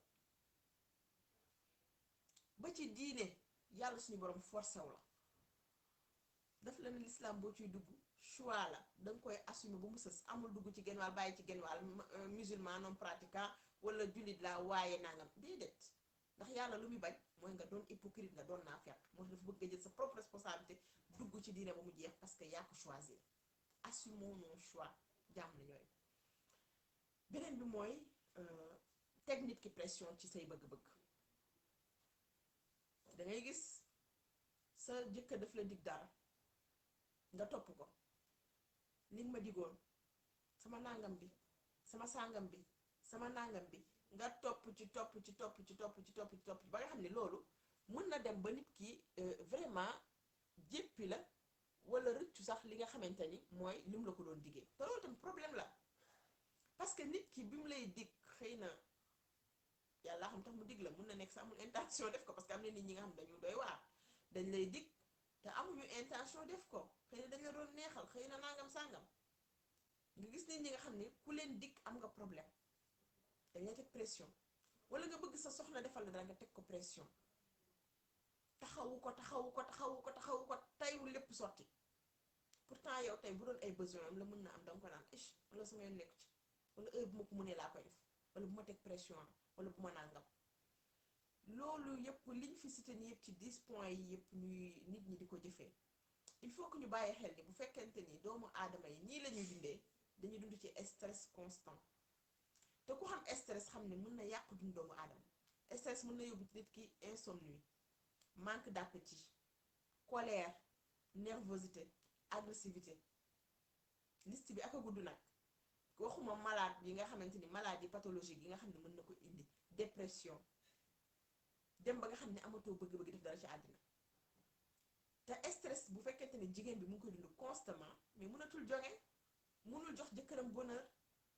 ba ci diine yàlla suñu borom forcé wu la daf la ne l'islam boo ciy dugg choix la danga koy assumer ba mu sës amul dugg ci genn wàll bàyyi ci genn wàll musulman non pratiquant wala jullit laa waaye nangam déedéet ndax yàlla lu muy bañ mooy nga doon hypocrite nga doon naafeq moo tax dafa bëgg nga jël sa propre responsabilité dugg ci diine ba mu jeex parce que yaa ko choisir assumons mon choix jàmm na ñooy beneen bi mooy teg nit ki pression ci say bëgg-bëgg dangay gis sa jëkkër daf la dig dara nga topp ko li nga ma digoon sama nangam bi sama sàngam bi sama nangam bi nga topp ci ba nga xam ne loolu mën na dem ba nit ki vraiment jéppi la wala rëccu sax li nga xamante ni mooy lim la ko doon diggee te loolu tam problème la parce que nit ki bi mu lay dig xëy na yàlla xam tax mu dig la mun na nekk sa amul intention def ko parce que am na nit ñi nga xam dañu doy waar dañ lay dig te amuñu intention def ko xëy na dañ la doon neexal xëy na nangam sàngam nga gis nit ñi nga xam ne ku leen dig am nga problème dañ lay teg pression wala nga bëgg sa soxna defal la dara nga teg ko pression taxawu ko tayul lépp sotti pourtant yow tey bu doon ay besoin am la mën na am danga ko naan wala sama yoon nekk ci wala heure bu ma ko mënee laa koy def wala bu ma teg pression la wala bu ma nangam loolu yëpp liñ fi cité ni yëpp ci 10 points yi yëpp ñuy nit ñi di ko jëfee il faut que ñu bàyyi xel ni bu fekkente ni doomu aadama yi ñii la ñuy dundee dañuy dund ci stress constant te ku xam stress xam ne mën na yàq dund doomu aadama stress mën na yóbbu nit ki insomnie manque d'appétit colère nervosité agressivité liste bi ak a gudd nag waxuma malade yi nga xamante ni maladie pathologique yi nga xam ne mën na ko indi dépression dem ba nga xam ne amatoo bëgg-bëgg def dara ci àddina te stress bu fekkente ne jigéen bi mu ngi koy dund constamment mais mënatul jóge mënul jox jëkkëram bonheur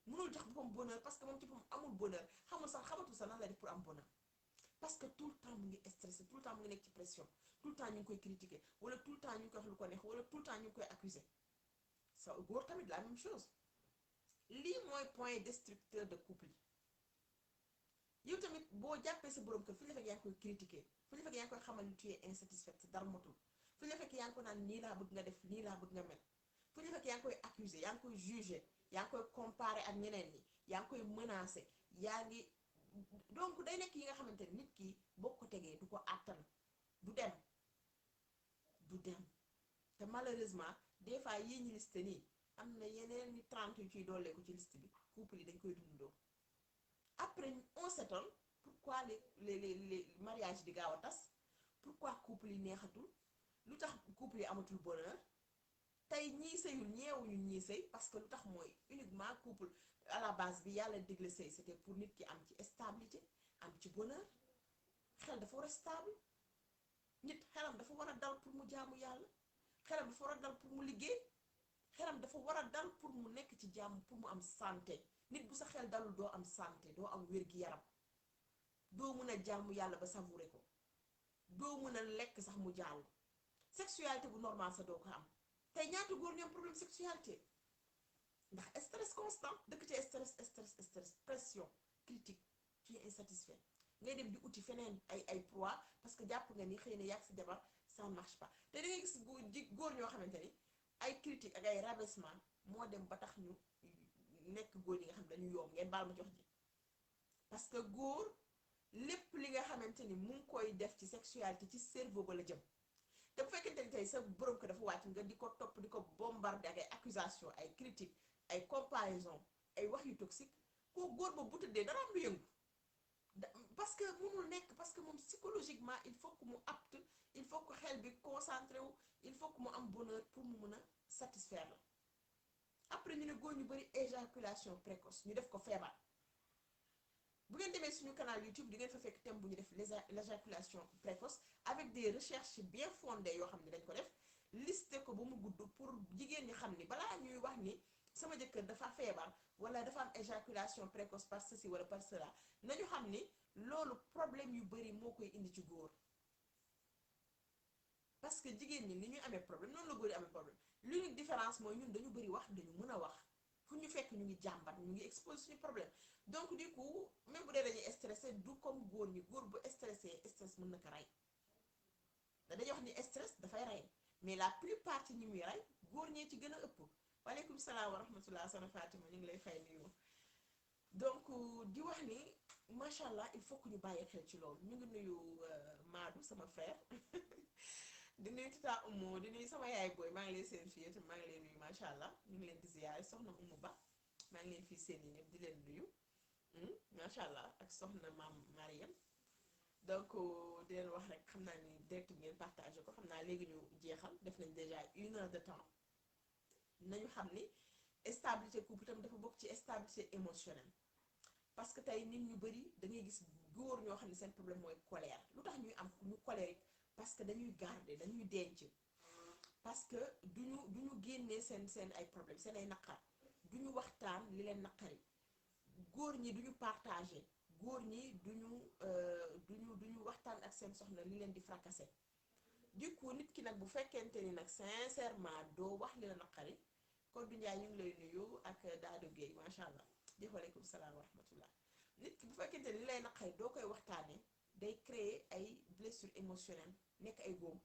mënul jox boppam bonheur parce que moom ci boppam amul bonheur xamatul sax nan la def pour am bonheur parce que tout le temps mu ngi stressé tout le temps mu ngi nekk ci pression tout le temps ñu ngi koy critiquer wala tout le temps ñu ngi koy wax lu ko neex wala tout le temps ñu ngi koy accuser sa góor tamit la même chose lii mooy point destructeur de couple yi yow tamit boo jàppee sa borom kër fu ñu la fekk yaa ngi koy critiquer fu ñu la fekk yaa ngi koy xamal ni tu es insatisfaite dara motul fu ñu la fekk yaa ngi ko naan nii laa bëgg nga def nii laa bëgg nga mel fu ñu la fekk yaa ngi koy accuser yaa ngi koy juger yaa ngi koy comparer ak ñeneen ñi yaa ngi koy menacer yaa ngi donc day nekk yi nga xamante ni nit ki boo ko tegee du ko àttan du dem te malheureusement des fois yii ñu liste nii am na yeneen ni 30 yu ciy dooleeku ci liste bi couple yi dañ koy dundoo après on s'étonne pourquoi les mariages di gaaw a tas pourquoi couple yi neexatul lu tax couple yi amatul bonheur tey ñii sëyul ñeewuñu ñii sëy parce que lu tax mooy uniquement couple à la base bi yàlla digle sëy c'était pour nit ki am ci stabilité am ci bonheur xel dafa war a stable nit xelam dafa war a dal pour mu jaamu yàlla xelam dafa war a dal pour mu liggéey xelam dafa war a dal pour mu nekk ci jàmm pour mu am santé nit bu sa xel dalul doo am santé doo am wér-gi-yaram doo mën a jaamu yàlla ba savourer ko doo mën a lekk sax mu jàll sexualité bu normal sa doo ko am tey ñaata góor ñoom problème sexualité ndax stress constant dëkk ci stress pression critique tu es insatisfait ngay dem di uti feneen ay proie parce que jàpp nga ni xëy na yàgg sa jabar ça marche pas te da ngay gis góor ñoo xamante ni ay critique ak ay rabaissement moo dem ba tax ñu nekk góor yi nga xam dañu yoom ngeen baal ma jox ji parce que góor lépp li nga xamante ni mu ngi koy def ci sexualité ci cerveau ba la jëm te bu fekkente ni tey sa borom ko dafa wàcc nga di ko topp di ko bombarder ak ay accusation ay critique ay comparaison ay wax yu toxique koo góor ba bu tëddee dara am lu yëngu parce que mënul nekk parce que moom psychologiquement il faut que mu apte il faut que xel bi concentré wu il faut que mu am bonheur pour mu mën a satisfaire la après ñu ne góor ñu bari éjaculation précoce ñu def ko feebar bu ngeen demee suñu canal YouTube di ngeen fa fekk thème bu ñu def l'éjaculation précoce avec des recherches bien fondées yoo xam ne dañ ko def listé ko ba mu gudd pour jigéen ñi xam ni balaa ñuy wax ni sama jëkkër dafa feebar wala dafa am éjaculation précoce par ceci wala par cela nañu xam ni loolu problème yu bari moo koy indi ci góor parce que jigéen ñi ni ñuy amee problème noonu la góor yi amee problème l'unique différence mooy ñun dañu bari wax dañu mën a wax fu ñu fekk ñu ngi jàmbat ñu ngi exposer suñu problème donc du coup même bu dee dañuy stressé du comme góor ñi góor bu stressé stress mën na ko rey dañuy wax ni stress dafay rey mais la plupart ci ñi muy rey góor ñee ci gën a ëpp. waaleykum salaam wa rahmatullah sana Fatima ñu ngi lay fay nuyu donc di wax ni macha allah il faut que ñu bàyyi xel ci loolu ñu ngi nuyu Madou sama frère di nuyu Tata Oumou di nuyu sama yaay booy maa ngi leen seen fii te maa ngi leen nuyu macha allah ñu ngi leen di ziyaare soxna Oumou Ba maa ngi leen fii seen yi ñëpp di leen nuyu macha allah ak soxna maam Mariam donc di leen wax rek xam naa ni direct bi ngeen partagé ko xam naa léegi ñu jeexal def nañ déjà 1 heure de temps. nañu xam ni stabilité couple tam dafa bokk ci stabilité émotionnelle parce que tey nit ñu bari da ngay gis góor ñoo xam ne seen problème mooy colère lu tax ñuy am ñu colérique parce que dañuy garder dañuy denc parce que duñu génnee seen ay problème seen ay naqar duñu waxtaan li leen naqari góor ñi duñu partager góor ñi duñu waxtaan ak seen soxna li leen di fracasser du coup nit ki nag bu fekkente ni nag sincèrement doo wax li la naqari Kodou Ndiaye ñu ngi lay nuyu ak Daado Guèye macha allah waaleykum salaam wa rahmatullah nit ki bu fekkente ni li lay naqari doo koy waxtaanee day créer ay blessures émotionnelles nekk ay góom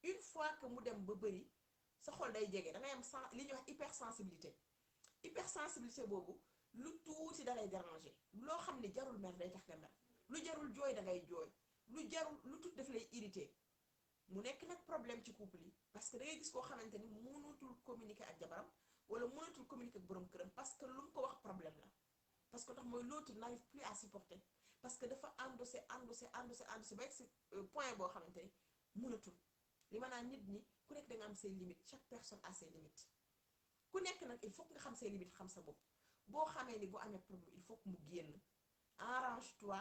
une fois que mu dem ba bëri sa xol day jege dangay am li ñuy wax hypersensibilité boobu lu tuuti dalay déranger loo xam ne jarul mer day tax nga mer lu jarul jooy dangay jooy lu jarul lu tuuti daf lay irrité. mu nekk nag problème ci couple yi parce que da ngay gis koo xamante ni mënatul communiquer ak jabaram wala mënatul communiquer ak borom këram parce que lu mu ko wax problème la parce que tax mooy l'autre n'arrive plus à supporter parce que dafa endossé ba egg si point boo xamante ni mënatul li ma naan nit ñi ku nekk da nga am say limites chaque personne a ses limites ku nekk nag il faut que nga xam say limites xam sa bopp boo xamee ni bu amee problème il faut que mu génn arrange-toi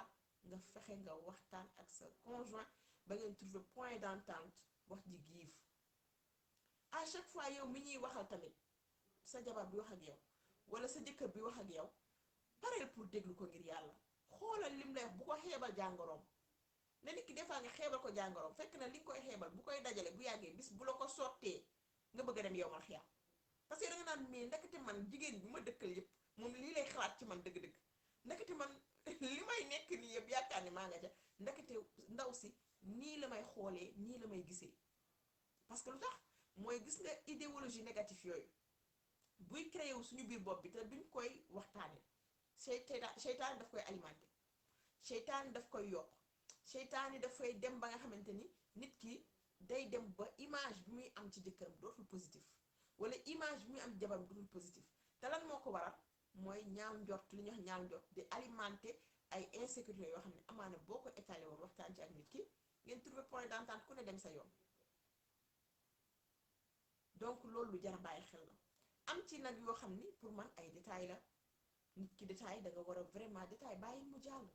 nga fexe nga waxtaan ak sa conjoint ba ngeen trouver point d'entente wax ji giif à chaque fois yow mi ñuy waxal tamit sa jabar bi wax ak yow wala sa jëkkër bi wax ak yow pareel pour déglu ko ngir yàlla xoolal lim lay wax bu ko xeebal jàngoroom ne nit ki des fois nga xeebal ko jàngoroom fekk na li nga koy xeebal bu koy dajale bu yàggee bis bu la ko sottee nga bëgg a dem yow mal xiyam parce que da nga naan mais ndekete man jigéen bi ma dëkkal yëpp moom lii lay xalaat ci man dëgg-dëgg ndekete man li may nekk nii yëpp yaakaar ni maa nga ca ndekete ndaw si nii la may xoolee nii la may gisee parce que lu tax mooy gis nga idéologie négative yooyu buy créé wu suñu biir bopp bi te duñ koy waxtaanee seytaan daf koy alimenté seytaan daf koy yokk seytaan yi dafay dem ba nga xamante ni nit ki day dem ba image bi muy am ci jëkkëram dootul positif wala image bi muy am jabaram dootul positif te lan moo ko waral mooy ñaaw njort li ñuy wax ñaaw njort di alimenter ay insécurité yoo xam ne amaana boo ko étalé woon waxtaan ci ak nit ki ngeen trouver point d'entente ku ne dem sa yoon donc loolu lu jar a bàyyi xel la am ci nag yoo xam ni pour man ay détails la nit ki détail da nga war a vraiment détail bàyyi mu jàll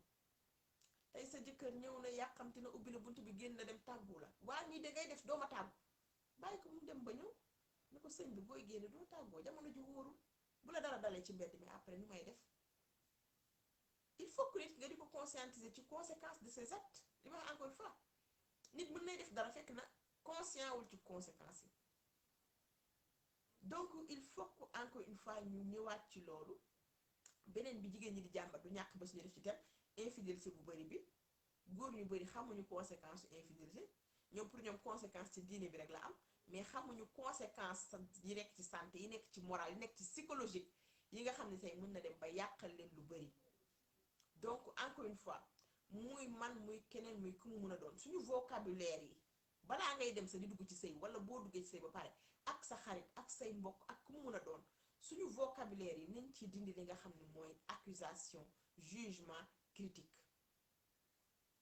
tey sa jëkkër ñëw na yàqamti na ubbi la bunt bi génn na dem tàggu la waa nii da ngay def dooma tàggu bàyyi ko mu dem ba ñëw ne ko sëñ bi booy génne doo tàggoo jamono ji wóorul bu la dara dalee ci mbedd mi après nu may def il faut que nit nga di ko conscientiser ci conséquences de ses actes li ma wax encore une fois nit mën nay def dara fekk na conscient wul ci conséquences yi donc il faut que encore une fois ñu ñëwaat ci loolu beneen bi jigéen ñi di jàmbat du ñàkk ba suñu def ci tem infidélité bu bëri bi góor ñu bëri xamuñu conséquence infidélité ñoom pour ñoom conséquence ci diine bi rek la am mais xamuñu conséquence yi nekk ci santé yi nekk ci moral yi nekk ci psychologique yi nga xam ne tey mën na dem ba yàqal leen lu bëri donc encore une fois muy man muy keneen muy ku mu mën a doon suñu vocabulaire yi balaa ngay dem sa di dugg ci sëy wala boo duggee ci sëy ba pare ak sa xarit ak say mbokk ak ku mu mën a doon suñu vocabulaire yi nañ ci dindi li nga xam ne mooy accusation jugement critique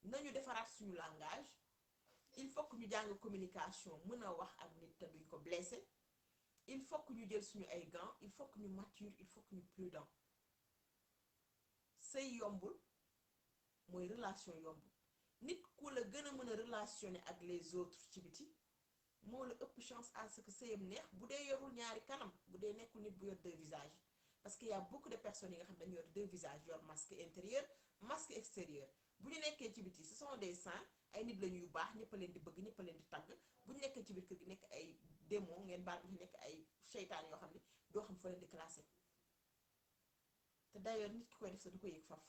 nañu defaraat suñu langage il faut que ñu jàng communication mën a wax ak nit te duñ ko blessé il faut que ñu jël suñu ay gants il faut que ñu mature il faut que ñu prudent sëy yombul mooy relation yombul nit ku la gën a mën a relationner ak les autres ci biti moo la ëpp chance à ce que sëyam neex bu dee yorul ñaari kanam bu dee nekkul nit bu yor deux visages parce que y a beaucoup de personnes yi nga xam ne dañu yor deux visages yor masque intérieur masque extérieur bu ñu nekkee ci biti ce sont des saints ay nit lañu yu baax ñëpp a leen di bëgg ñëpp a leen di tagg bu ñu nekkee ci biir kër gi nekk ay démon ngeen baal ñu nekk ay seytaan yoo xam ne doo xam fa leen di classé te d'ailleurs nit ki koy def sa du ko yëg faf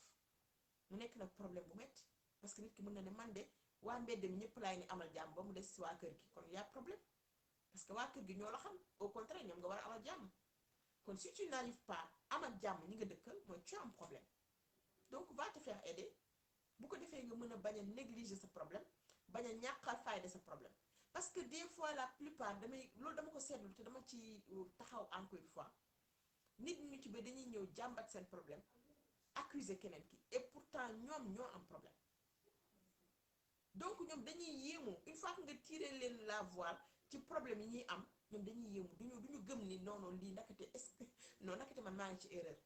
mu nekk nag problème bu metti parce que nit ki mën na ne man de waa mbedd mi ñëpp laay ni amal jàmm ba mu des si waa kër gi kon y a problème parce que waa kër gi ñoo la xam au contraire ñoom nga war a amal jàmm kon si tu n'arrives pas amal jàmm ñi nga dëkkal mooy tu as un problème donc va te faire aider bu ko defee nga mën a bañ a négliger sa problème bañ a ñàkkal fayda sa problème parce que des fois la plupart loolu dama ko seetlu te dama ci taxaw encore une fois nit ñu ci ba dañuy ñëw jàmbat seen problème accuser keneen ki et pourtant ñoom ñoo am problème donc ñoom dañuy yéemu une fois que nga tirer leen la voile ci problème yi ñuy am ñoom dañuy yéemu duñu gëm ni non non lii nakate est-ce que non nakate man maa ngi ci erreur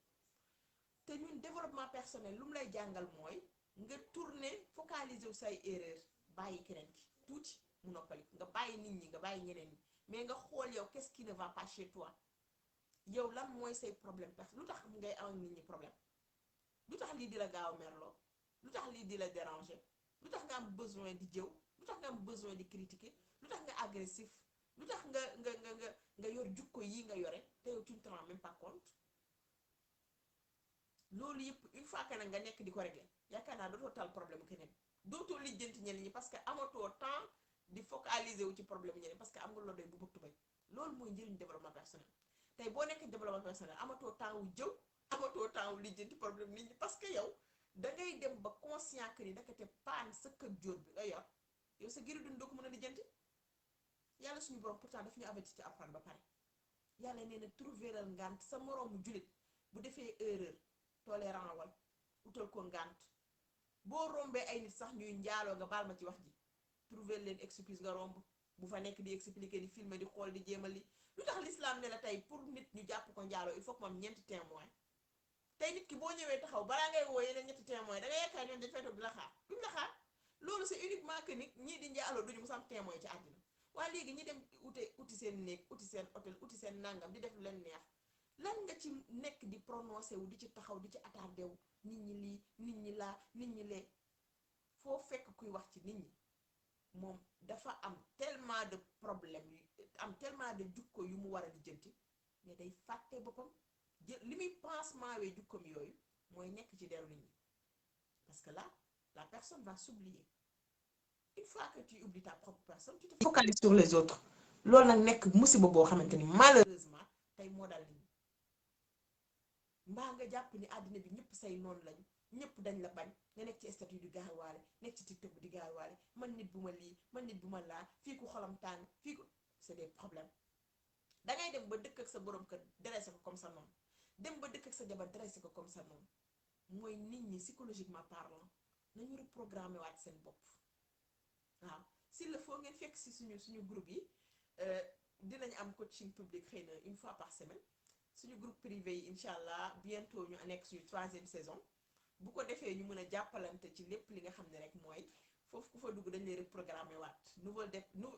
te ñun développement personnel lu mu lay jàngal mooy nga tourner focaliser wu say erreur bàyyi keneen ki tuuti mu noppali nga bàyyi nit ñi nga bàyyi ñeneen ñi mais nga xool yow qu'est-ce qui ne va pas chez toi yow lan mooy say problème parce que lu tax ngay am ak nit ñi problème lu tax lii di la gaaw merloo lu tax lii di la déranger lu tax nga am besoin di jëw lu tax nga am besoin di critiquer lu tax nga agressif lu tax nga yor jukko yi nga yore te yow tu ne te rends même pas compte loolu yëpp une fois que nag nga nekk di ko régler yaakaar naa dootoo tal problème keneen dootoo lijjanti ñeneen ñi parce que amatoo temps di focaliser wu ci problème ñeneen parce que am nga loolu doy bu bëgg tubay loolu mooy njëriñ développement personnel tey boo nekk développement personnel amatoo temps wu jëw amatoo temps wu lijjanti problème nit ñi parce que yow dangay dem ba conscient que ni ndekete paan sa kër jóor bi nga yor yow sa giru dund doo ko mën a lijjanti yàlla suñu borom pourtant daf ñu averti ci Alxuraan ba pare yàlla nee na trouveral ngànt sa moroomu jullit bu defee erreur tolérant wal utal ko ngànt boo rombee ay nit sax ñuy njaaloo nga baal ma ci wax ji trouver leen excuse nga romb bu fa nekk di expliquer di filmer di xool di jéemal li lu tax l'islam ne la tey pour nit ñu jàpp ko njaaloo il faut que moom ñeenti témoin tey nit ki boo ñëwee taxaw balaa ngay woo yeneen ñetti témoin da nga yaakaar ñoom dañ fay toog di la xaar duñ la xaar loolu c'est uniquement que nit ñii di njaaloo duñu mu am témoin ci àddina waaye léegi ñi dem uti seen néeg uti seen hôtel uti seen nangam di def lu leen neex lan nga ci nekk di prononcé wu di ci taxaw di ci attardé wu nit ñi lii nit ñi laa nit ñi lee foo fekk kuy wax ci nit ñi moom dafa am tellement de problème am tellement de jukko yu mu war a lijjanti mais day fàtte boppam jël li muy pansement wee jukkoom yooyu mooy nekk ci deru nit ñi parce que là la personne va s'oublier. Une fois que tu oublies ta propre personne tu te focalises sur les autres loolu nag nekk musiba boo xamante ni malheureusement tey moo dal nit ñi mbaa nga jàpp ni àddina bi ñëpp say noonu lañu ñëpp dañ la bañ nga nekk ci statut di gaawaale nekk ci TikTok bi di gaawaale man nit bu ma lii man nit bu ma laa fii ku xolam tàng fii ku c'est des problèmes dangay dem ba dëkk ak sa borom kër dressé ko comme ça noonu dem ba dëkk ak sa jabar dressé ko comme ça noonu mooy nit ñi psychologiquement parlant nañu reprogrammer waat seen bopp waaw s'il le faut ngeen fekk si suñu groupe yi dinañ am coaching public xëy na une fois par semaine suñu groupe privé yi incha allah bientôt ñu nekk suñu 3e saison bu ko defee ñu mën a jàppalante ci lépp li nga xam ne rek mooy foofu ku fa dugg dañ lay reprogrammer waat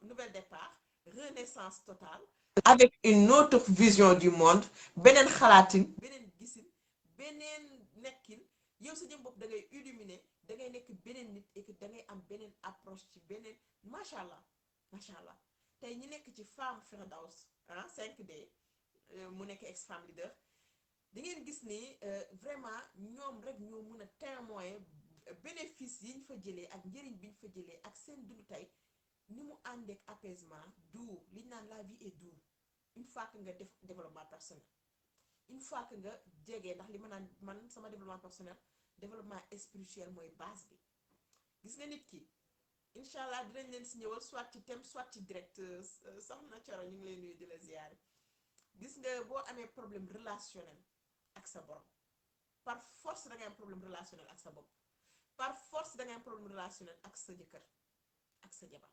nouvel départ renaissance totale avec une autre vision du monde beneen xalaatin beneen gisin beneen nekkin yow sa jëm bopp da ngay illuminer da ngay nekk beneen nit et que da ngay am beneen approche ci beneen macha allah tey ñi nekk ci femme Firdaws 5D mu nekk ex femme leader da ngeen gis ni vraiment ñoom rek ñoo mën a témoin bénéfice yi ñu fa jëlee ak njëriñ bi ñu fa jëlee ak seen dund tey ni mu àndeek apaisement doux li ñu naan la vie est doux une fois que nga def développement personnel une fois que nga jegee ndax li ma naan man sama développement personnel développement spirituel mooy base bi gis nga nit ki incha allah dinañ leen si ñëwal soit ci thème soit ci direct soxna Coro ñu ngi lay nuyu di la ziyaare gis nga boo amee problème relationnel ak sa borom par force da ngay am problème relationnel ak sa bopp par force da ngay am problème relationnel ak sa jëkkër ak sa jabar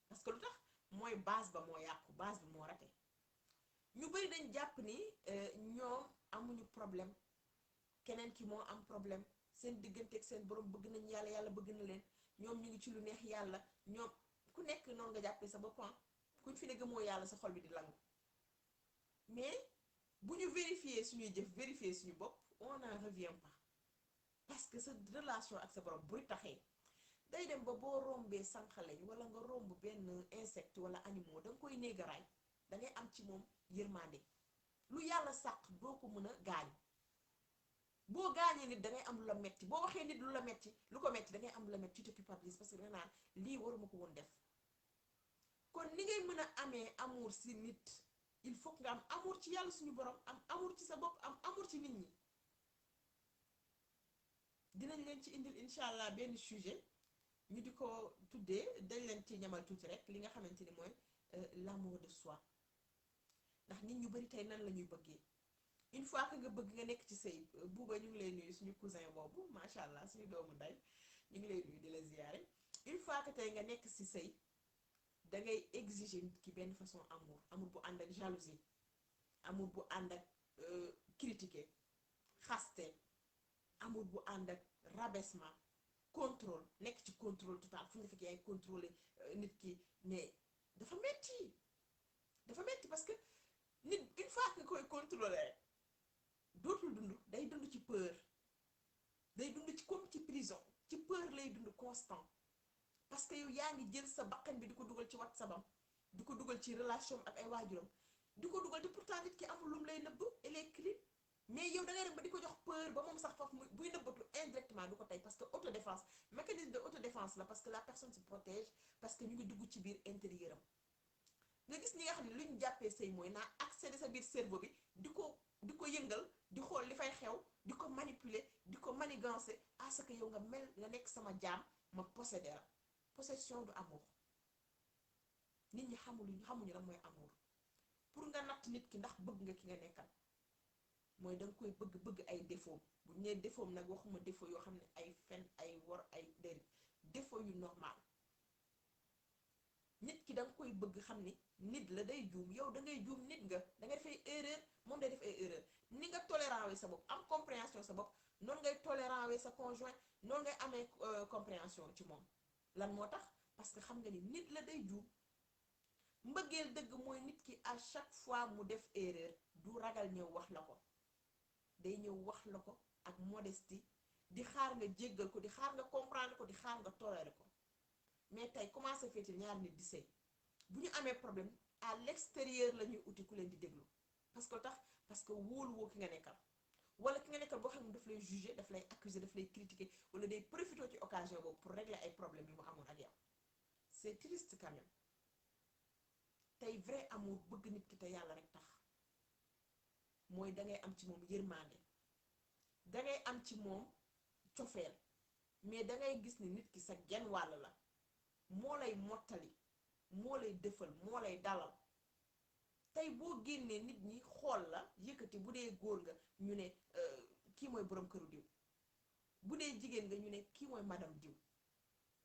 parce que lu tax mooy base ba moo yàqu base bi moo rate ñu bari dañ jàpp ni ñoom amuñu problème keneen ki moo am problème seen diggante ak seen borom bëgg nañ yàlla yàlla bëgg na leen ñoom ñu ngi ci lu neex yàlla ñoom ku nekk noonu nga jàppee sa bopp kuñ fi ne gëmoo yàlla sa xol bi di langu mais bu ñu vérifier suñuy jëf vérifier suñu bopp on n'en revient pas parce que sa relation ak sa borom buy taxee day dem ba boo rombee sànqaleñ wala nga romb benn insecte wala animaux da nga koy néegaraay da ngay am ci moom yërmande lu yàlla sàq doo ko mën a gaañ boo gaañee nit da ngay am lu la metti boo waxee nit lu la metti lu ko metti da ngay am lu la metti tu te culpabilises parce que da nga naan lii waruma ko woon def kon ni ngay mën a amee amour si nit il faut nga am amour ci yàlla suñu borom am amour ci sa bopp am amour ci nit ñi dinañ leen ci indil incha allah benn sujet ñu di ko tuddee dañ leen ci ñamal tuuti rek li nga xamante ni mooy l'amour de soi ndax nit ñu bari tey nan la ñuy bëggee une fois que nga bëgg nga nekk ci sëy buuba ñu ngi lay nuyu suñu cousin boobu macha allah suñu doomu nday ñu ngi lay nuyu di la ziyaare une fois que tey nga nekk ci sëy da ngay exiger nit ki benn façon amour bu ànd ak jalousie amour bu ànd ak critiquer xaste amour bu ànd ak rabaissement contrôle nekk ci contrôle total fu nga fekk yaay contrôler nit ki mais dafa metti parce que nit une fois que nga koy contrôler rek dootul dund day dund ci peur day dund ci comme ci prison ci peur lay dund constant parce que yow yaa ngi jël sa bakkan bi di ko dugal ci WhatsApp am di ko dugal ci relation ak ay waajuram di ko dugal te pourtant nit ki amul lum lay nëbb elle est clean mais yow da ngay dem ba di ko jox peur ba moom sax foofu buy nëbbatu indirectement du ko tey parce que autodéfense mécanisme de autodéfense la parce que la personne se protège parce que ñu ngi dugg ci biir intérieur am nga gis ñi nga xam ne lu ñu jàppee sëy mooy naa accéder sa biir cerveau bi di ko yëngal di xool li fay xew di ko manipuler di ko manigancer à ce que yow nga mel nga nekk sama jaam ma posséder la possession du amour nit ñi xamuñu lan mooy amour pour nga natt nit ki ndax bëgg nga ki nga nekkal mooy danga koy bëgg ay défaut bu ñu nee défaut nag waxuma défaut yoo xam ne ay fen ay wor ay déri défaut yu normal nit ki danga koy bëgg xam ni nit la day juum yow da ngay juum nit nga da ngay def ay erreur moom day def ay erreur ni nga tolérant wee sa bopp am compréhension sa bopp noonu ngay tolérant wee sa conjoint noonu ngay amee compréhension ci moom lan moo tax parce que xam nga ni nit la day juum mbëggeel dëgg mooy nit ki à chaque fois mu def erreur du ragal ñëw wax la ko day ñëw wax la ko ak modestie di xaar nga jéggal ko di xaar nga comprendre ko di xaar nga tolérer ko mais tey commencé féetil ñaar nit di sëy bu ñu amee problème à l'extérieur la ñuy uti ku leen di déglu parce que tax parce que wóolu woo ki nga nekkal wala ki nga nekkal boo xam ne daf lay juger daf lay accuser daf lay critiquer wala day profiter ci occasion boobu pour régler ay problèmes yi mu amoon ak yow c'est triste quand même tey vrai amour bëgg nit ki te yàlla rek tax mooy dangay am ci moom yërmande dangay am ci moom cofeel mais dangay gis ni nit ki sa genn wàll la moo lay mottali moo lay dëfal moo lay dalal tey boo génnee nit ñi xool la yëkkati bu dee góor nga ñu ne kii mooy borom këru diw bu dee jigéen nga ñu ne kii mooy madame diw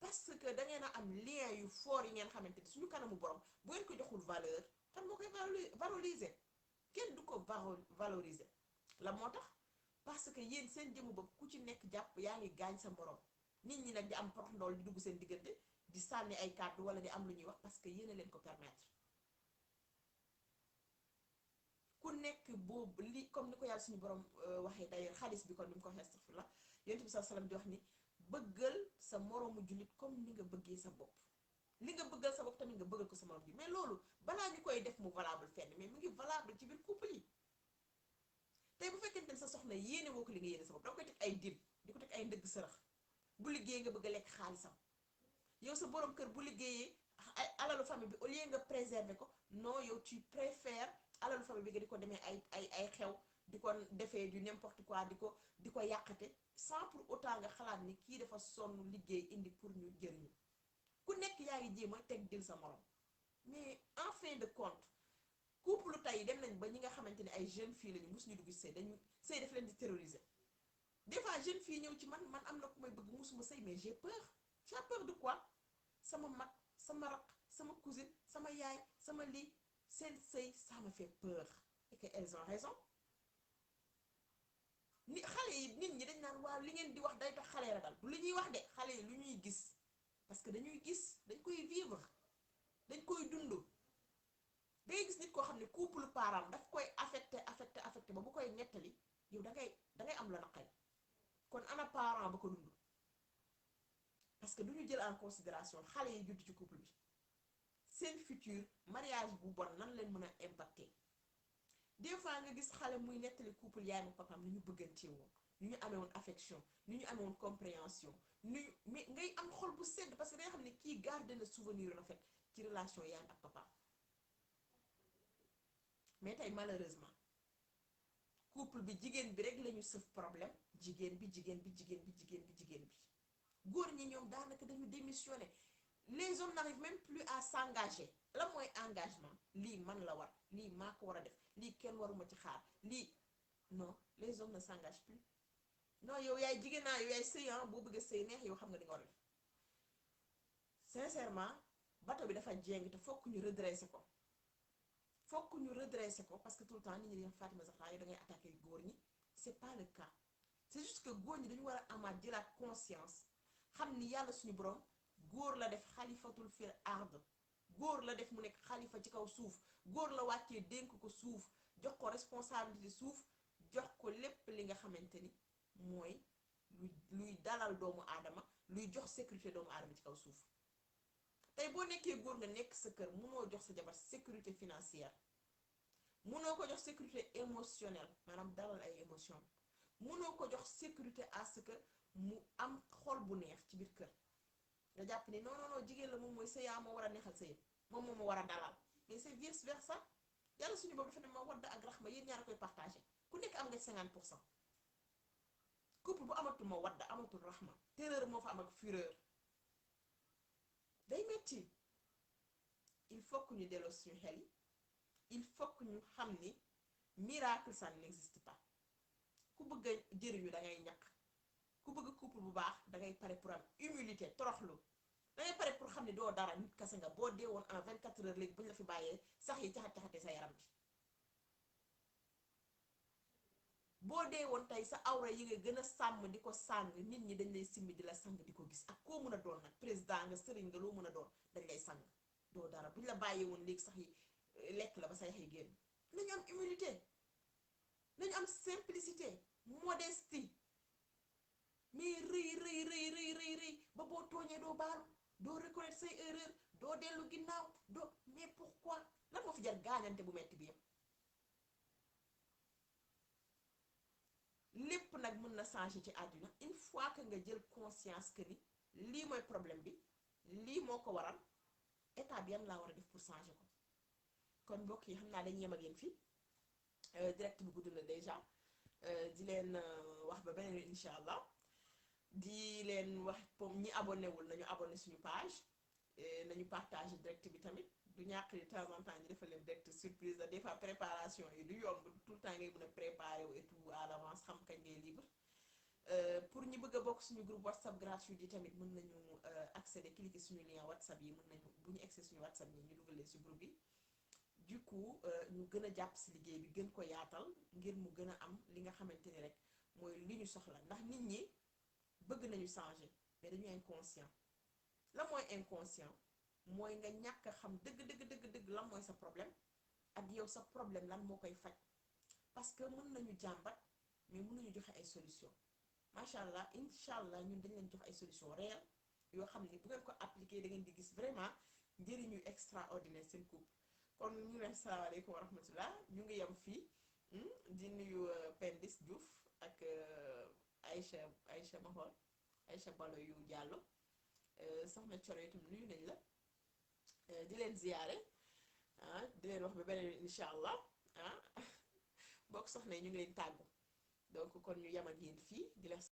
parce que da ngeen a am lien yu fort yi ngeen xamante ni suñu kanamu borom bu ngeen ko joxul valeur kan moo koy valoriser kenn du ko valoriser la moo tax parce que yéen seen jëmu bopp ku ci nekk jàpp yaa ngi gaañ sa morom nit ñi nag di am porox ndool di dugg seen diggante di sànni ay kàddu wala di am lu ñuy wax parce que yéen a leen ko permettre ku nekk boobu li comme ni ko yàlla suñu borom waxee d'ailleurs xaalis bi kon ni mu ko waxee astaghfirullah yonent bi sallallahu alayhi wasallam di wax ni bëggal sa moroomu jullit comme ni nga bëggee sa bopp li nga bëggal sa bopp tamit nga bëggal ko sa moroom ji mais loolu balaa ñu koy def mu valable fenn mais mu ngi valable ci biir couple yi tey bu fekkente ne sa soxna yéene woo ko li nga yéene sa bopp danga koy teg ay dil di ko teg ay ndëgg sërëx bu liggéey nga bëgg a lekk xaalisam yow sa borom kër bu liggéeyee ay alalu famille bi au lieu nga préserver ko non yow tu préfères alalu famille bi nga di ko demee ay xew di ko defee du n'importe quoi di ko yàqate sans pour autant nga xalaat ni kii dafa sonn liggéey indi pour ñu jëriñu ku nekk yaa ngi jéem a teg dil sa morom mais en fin de compte couple tey dem nañ ba ñi nga xamante ne ay jeunes filles lañu mosuñu dugg sëy dañu sëy daf leen di terroriser des fois jeune fille ñëw ci man am na ku may bëgg musuma sëy mais j'ai peur de quoi sama mag sama raq sama cousine sama yaay sama lii seen sëy ça me fait peur et que elles ont raison ni xale yi nit ñi dañ naan waaw li ngeen di wax day tax xale ragal du li ñuy wax de xale yi lu ñuy gis parce que dañuy gis dañ koy vivre dañ koy dund dangay gis nit koo xam ne couple parent daf koy affecté ba bu koy nettali yow dangay am la naqari kon ana parent ba ko dund parce que du ñu jël en considération xale yi judd ci couple bi seen futur mariage bu bon nan leen mën a impacter des fois nga gis xale muy nettali couple yaay ma papaam ni ñu bëggantee woon ni ñu amee woon affection ni ñu amee woon compréhension ni mais ngay am xol bu sedd parce que day xam ne kii garder na souvenir en fait ci relation yaay ak papaam mais tey malheureusement couple bi jigéen bi rek lañu sëf problème jigéen bi góor ñi ñoom daanaka dañu démissionné les hommes n'arrivent même plus à s'engager la mooy engagement lii man la war lii maa ko war a def lii kenn waruma ci xaar lii non les hommes ne s'engagent plus non yow yaay jigéen naa yow yaay sëy boo bëggee sëy neex yow xam nga di nga war a def sincèrement bateau bi dafa jéng te fokk ñu redresser ko parce que tout le temps nit ñi dañu Fatima Zahra yow da ngay attaquer góor ñi c'est pas le cas c'est juste que góor ñi dañu war a amaat jëlaat conscience xam ni yàlla suñu borom góor la def xalifatul fil ard góor la def mu nekk xalifa ci kaw suuf góor la wàccee dénk ko suuf jox ko responsabilité suuf jox ko lépp li nga xamante ni mooy luy dalal doomu aadama luy jox sécurité doomu aadama ci kaw suuf tey boo nekkee góor nga nekk sa kër munoo jox sa jabar sécurité financière munoo ko jox sécurité émotionnelle maanaam dalal ay émotion munoo ko jox sécurité à ce que mu am xol bu neex ci biir kër nga jàpp ni non jigéen la moom mooy sëyaa moo war a neexal sa yëpp moom moo war a dalal mais c'est vice versa yàlla suñu boobu dafa ne ma wadda ak raxma yéen ñaar a koy partagé ku nekk am nga 50% couple bu amatul ma wadda amatul raxma terreur moo fa am ak fureur day metti il faut que ñu delloo suñu xel yi il faut que ñu xam ni miracle ça n'existe pas ku bëgg a jëriñu da ngay ñàkk ku bëgg couple bu baax dangay pare pour am humilité toroxlu dangay pare pour xam ne doo dara nit kase nga boo dee woon en 24 heures léegi bu ñu la fi bàyyee sax yi caxat-caxatee sa yaram bi boo dee woon tey sa awra yi nga gën a sàmm di ko sàng nit ñi dañ lay simmi di la sang di ko gis ak koo mën a doon nag président nga sëriñ nga loo mën a doon dañ lay sang doo dara bu ñu la bàyyee woon léegi sax yi lekk la ba sa yax yi génn nañu am humilité nañu am simplicité modestie mais rëy ba boo tooñee doo baalu doo reconnaître say erreur doo dellu ginnaaw doo mais pourquoi lan moo fi jar gaañante bu metti bi yam lépp nag mën na changer ci àdduna une fois que nga jël conscience que ni lii mooy problème bi lii moo ko waral état bi yan laa war a def pour changer ko. kon mbokk yi xam naa dañuy yem ak yéen fii direct bi gudd na déjà di leen wax ba beneen yoon incha allah di leen wax comme ñi abonné wul nañu abonné suñu page nañu partager direct bi tamit du ñàkk de temps en temps ñu defal leen direct surprise la des fois préparation yi du yomb tout le temps ngay mën a préparer wu et tout à l'avance xam kañ ngay libre pour ñi bëgg a bokk suñu groupe WhatsApp gratuit yi tamit mën nañu accéder cliquer suñu lien WhatsApp yi mën nañu bu ñu accès suñu WhatsApp yi ñu dugalee si groupe yi. Du coup ñu gën a jàpp si liggéey bi gën ko yaatal ngir mu gën a am li nga xamante ni rek mooy li ñu soxla ndax nit ñi bëgg nañu changer mais dañu inconscient la mooy inconscient mooy nga ñàkk a xam dëgg lan mooy sa problème ak yow sa problème lan moo koy faj parce que mën nañu jàmbat mais mën nañu joxe ay solution macha allah incha allah ñun dañ leen jox ay solution réelle yoo xam ni bu ngeen ko appliquer da ngeen di gis vraiment njëriñu extraordinaire seen couple. kon ñu ne salaamaaleykum wa rahmatullah ñu ngi yem fii di nuyu Pendis Diouf ak Aïcha Mahol Aïcha Balo yu Diallo soxna Coro itam nuyu nañ la di leen ziyaare di leen wax ba beneen incha allah bokk soxna yi ñu ngi leen tàggu donc kon ñu yem ak yéen fii di la